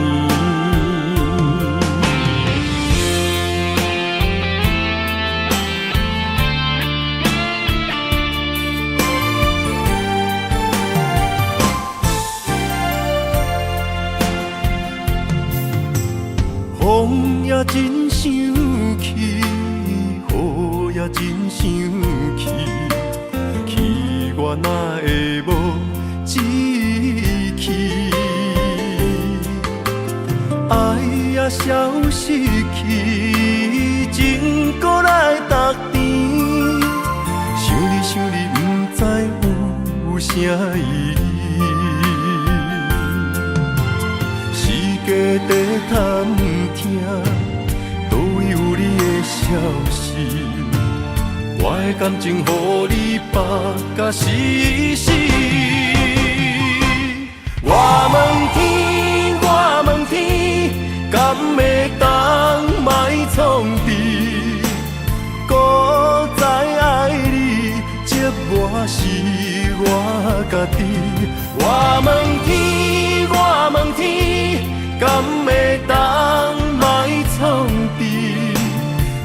风也真生气，雨也真生气，气我哪会无志气？爱也消失去，情搁来逐甜。想你，不知有啥意义？世界在探听，倒位有你的消息？我的感情，予你绑甲死死。我问天，我问天，敢会当莫创治？搁再爱你，折磨是我家己。我问天，我问天，敢会当莫创治？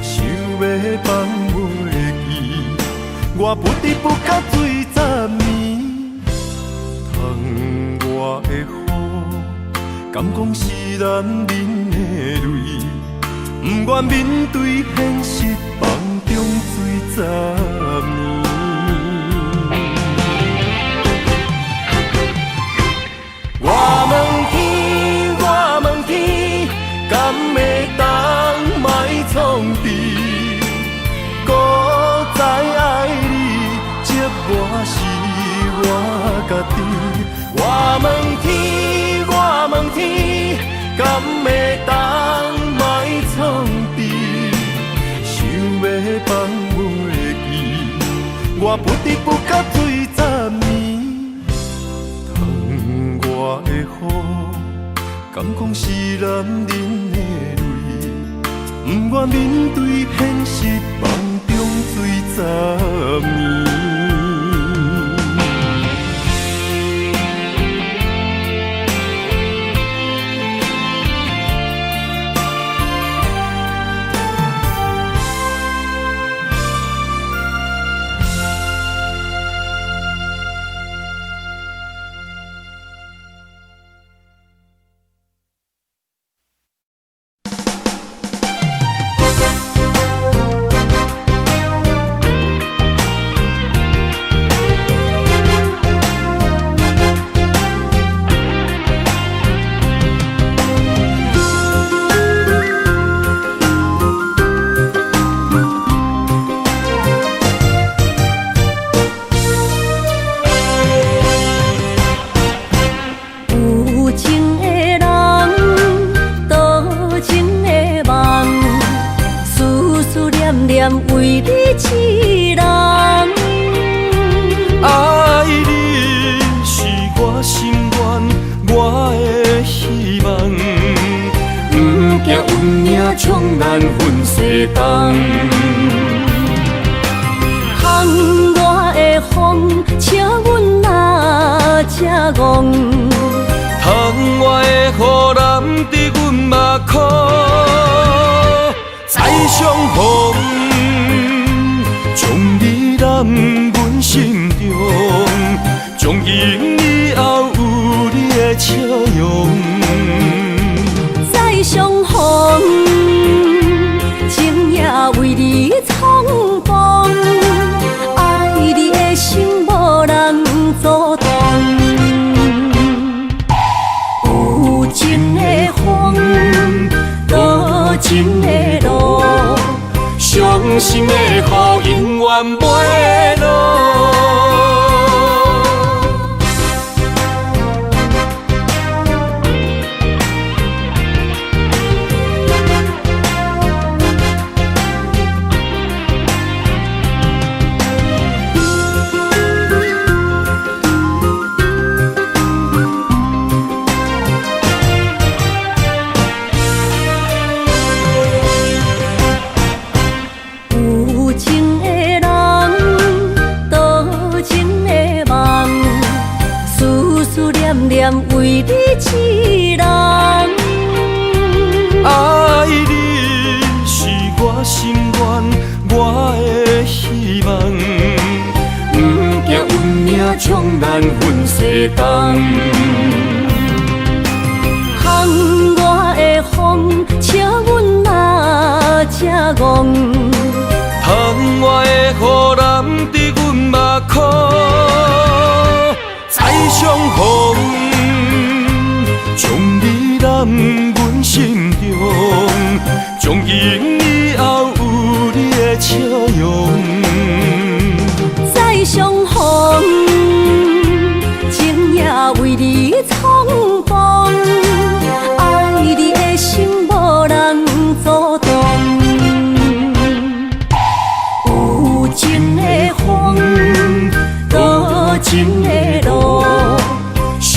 想要放我的意，我不得不甲醉10年。窗外的雨，敢讲是男人的泪？不愿面对现实，梦中醉10年。我问天，我问天，敢会当莫创治？搁再爱你，折磨是我家己。我问天，我问天，敢会当莫创治？想要放我的意，我不得不甲醉10年。窗外的雨，敢讲是男人的泪？不愿面对现实，梦中醉10年。为你痴人，爱你是我心愿，我的希望。不惊运命冲咱分世东。窗外的风，笑阮哪这戆。窗外的雨淋伫阮目眶，再相逢。将你揽阮心中，从今以后有你的笑容。再相逢，今夜为你闯荡，爱你的心无人阻挡。有情的风，多情的路。伤心的雨永远袂落。为你痴人，爱你是我心愿，我的希望。不惊运命冲咱分世东。窗外的风，笑阮哪这戆。窗外的雨淋伫阮目眶，再相逢。将你揽阮心中，从今以后有你的笑容。再相逢，今夜为你闯荡，爱你的心无人阻挡。有情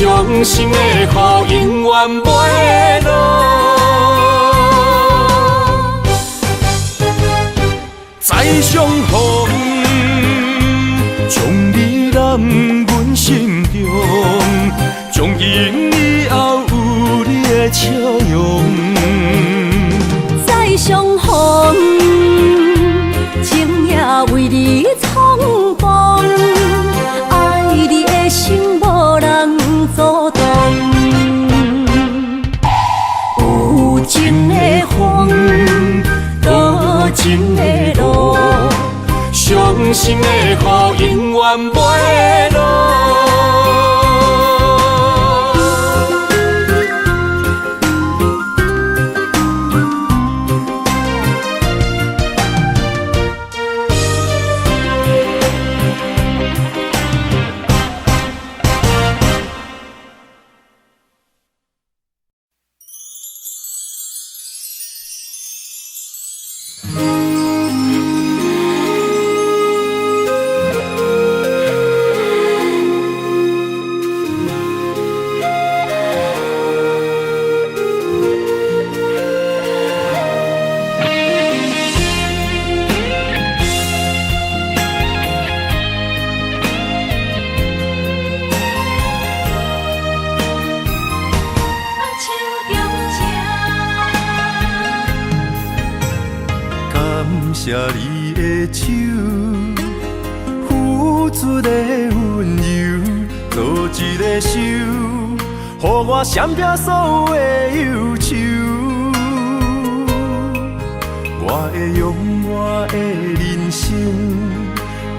伤心的雨永远袂落。再相逢，将你揽阮心中，从今以后有你的笑容。再相逢，情也为你苍茫，爱你的心无人阻挡。有情的风，多情的路，伤心的雨永远袂落。谢你的手，付出的温柔，做一个手，予我闪避所有的忧愁。我会用我的人生，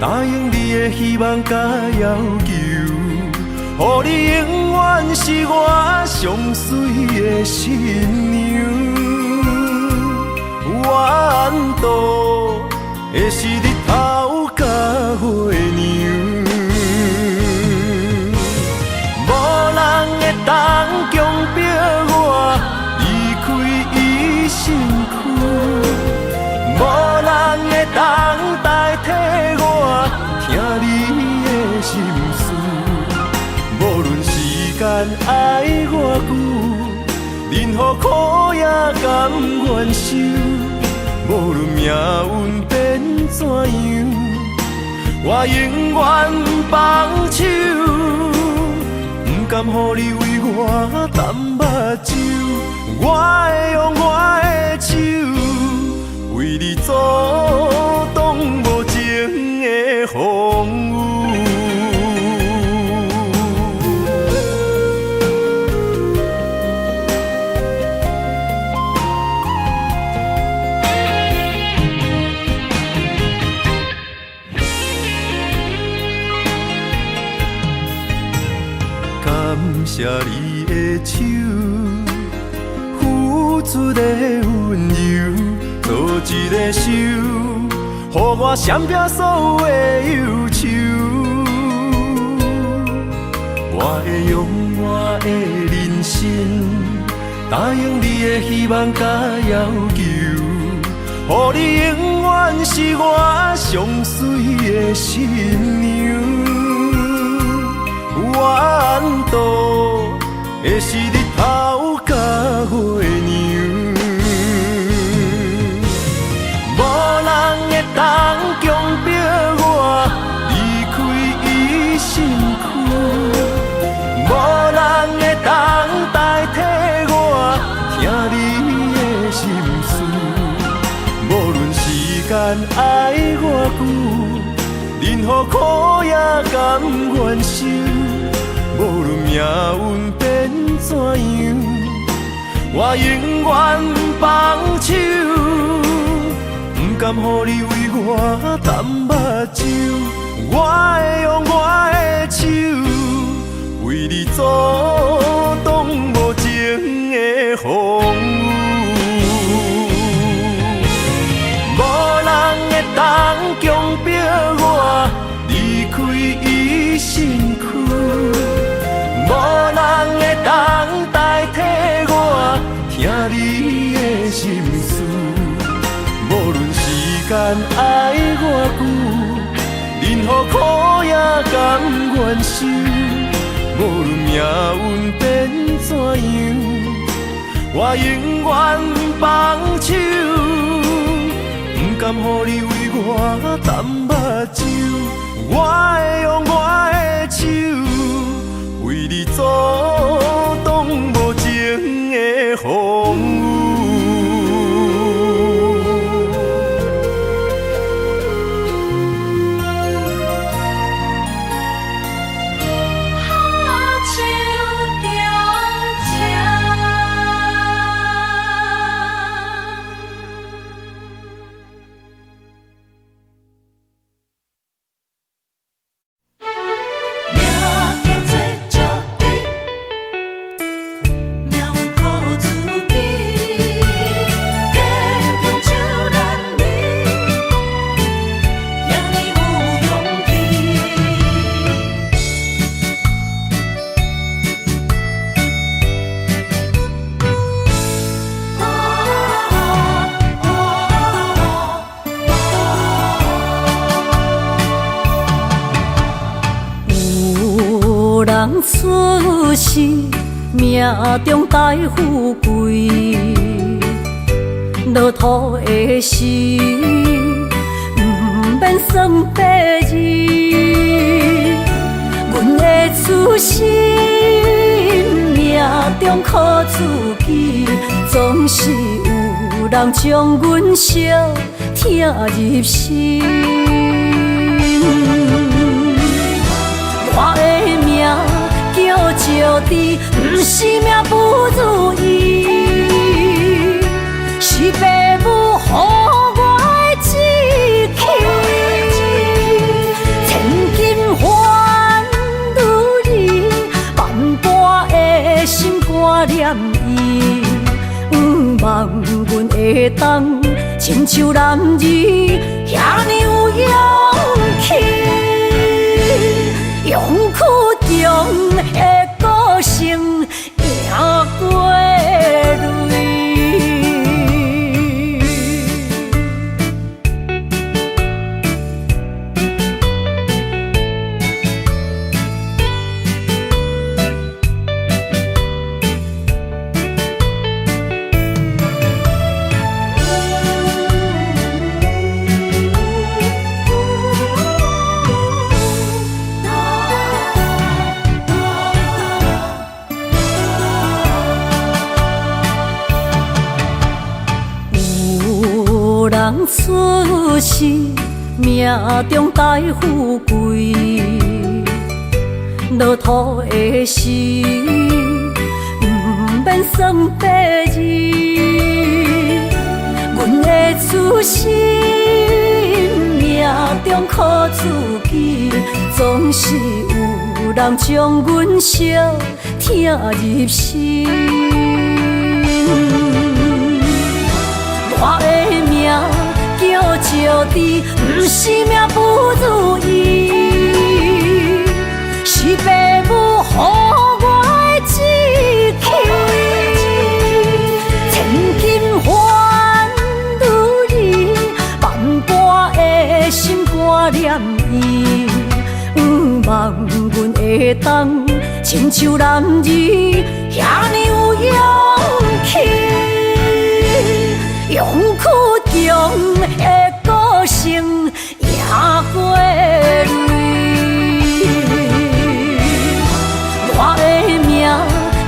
答应你的希望甲要求，予你永远是我上水的新娘。缘途会是日头甲月亮，无人会当强迫我离开伊身躯，无人会当代替我听你的心事。无论时间爱偌久，任何苦也甘愿受。无论命运变怎样，我永远放手，不甘予你为我淡目睭。我会用我的手，为你阻挡无情的风雨。谢你的手，付出的温柔，做一个手，予我闪避所有的忧愁。我会用我的人生，答应你的希望甲要求，予你永远是我上水的新娘。缘途会是日头甲月亮，无人会当强迫我离开伊身躯，无人会当代替我听你的心事。无论时间爱偌久，任何苦也甘愿受。无论命运变怎样，我永远放手，不甘予你为我淡目睭。我会用我的手，为你阻挡无情的风雨。无人会当强迫我离开伊身躯。无人会当代替我听你的心事。无论时间爱偌久，任何苦也甘愿受。无论命运变怎样，我永远放手，不甘予你为我淡目睭。我会用我的手，为你阻挡无情的风雨。出世命中带富贵，落土的时，不免算白日。阮的出身命中靠自己，总是有人将阮惜听入心。我的命叫石地，不是命不如意，是父母予我的志气。千金换如意，万般的心肝念伊，望阮会当亲像男儿遐尼有勇气。勇气中的个性赢过泪。出世命中带富贵，落土的时，不免算白日。阮的出身命中靠自己，总是有人将阮惜听入心。我的命叫石地，不是命不如意，是父母予我的志气。千金换如意，万般的心肝念伊，望阮会当亲像男儿遐尼有勇气。勇气中的个性赢过泪。我的命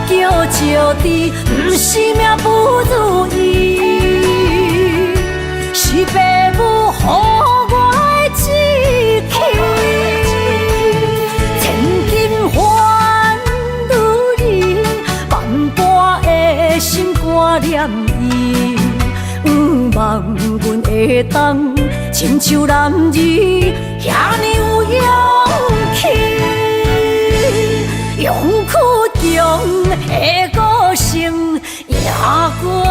叫石地，不是命不如意，是父母予我的志气。千金换如意，万般的心肝念伊。望阮会当亲像男儿遐尼有勇气，勇气中的个性赢过泪。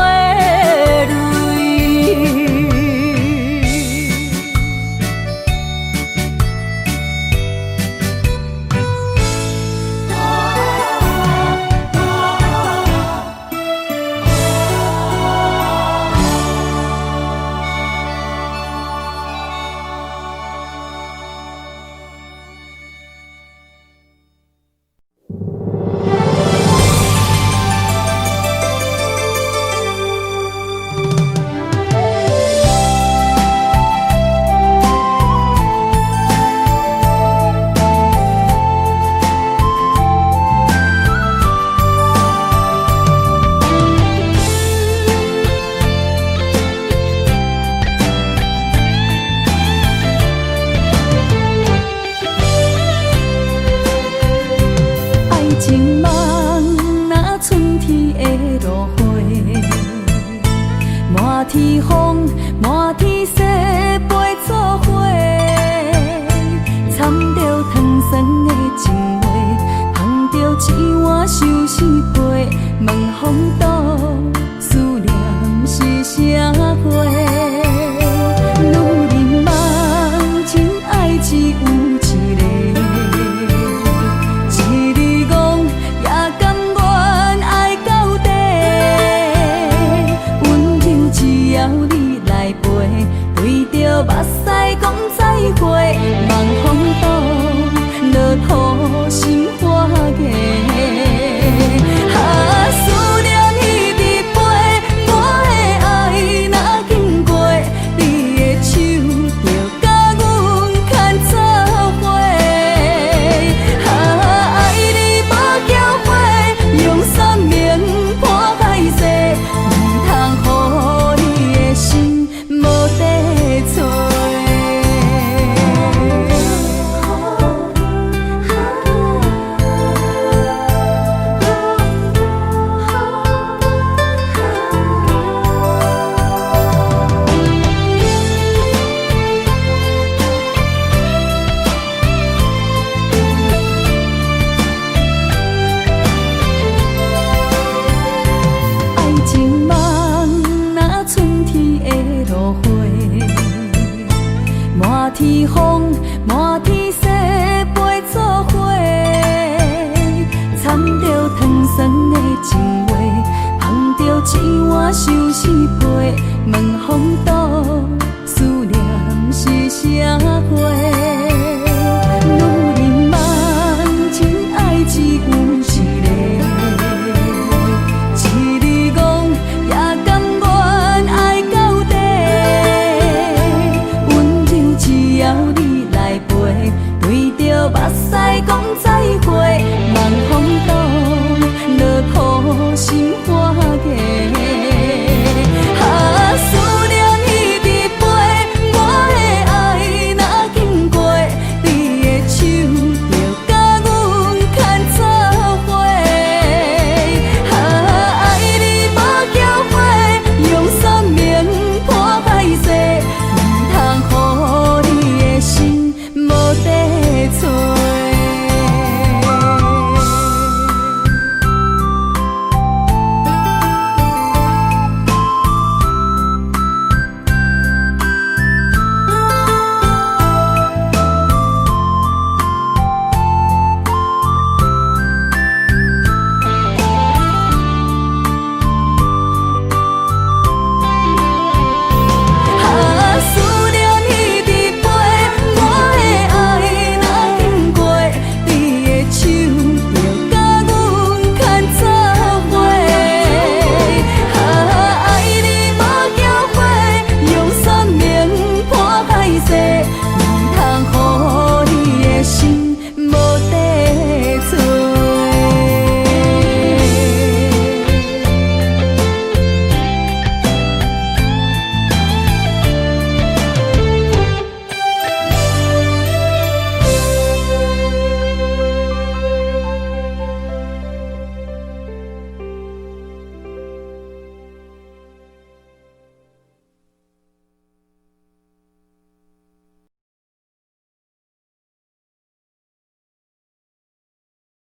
情梦若春天的落花，满天风，满天雪，陪作伙，掺着糖酸的情话，捧着一碗相思杯，问风度思念是啥货？女人梦真爱只有一个。目屎讲再会，望风度落雨心花芽。思念彼日飞，我的爱若经过，你的手就甲阮牵做伙。爱你无缴费，用生命破海誓，唔通予你的心无地找。天空。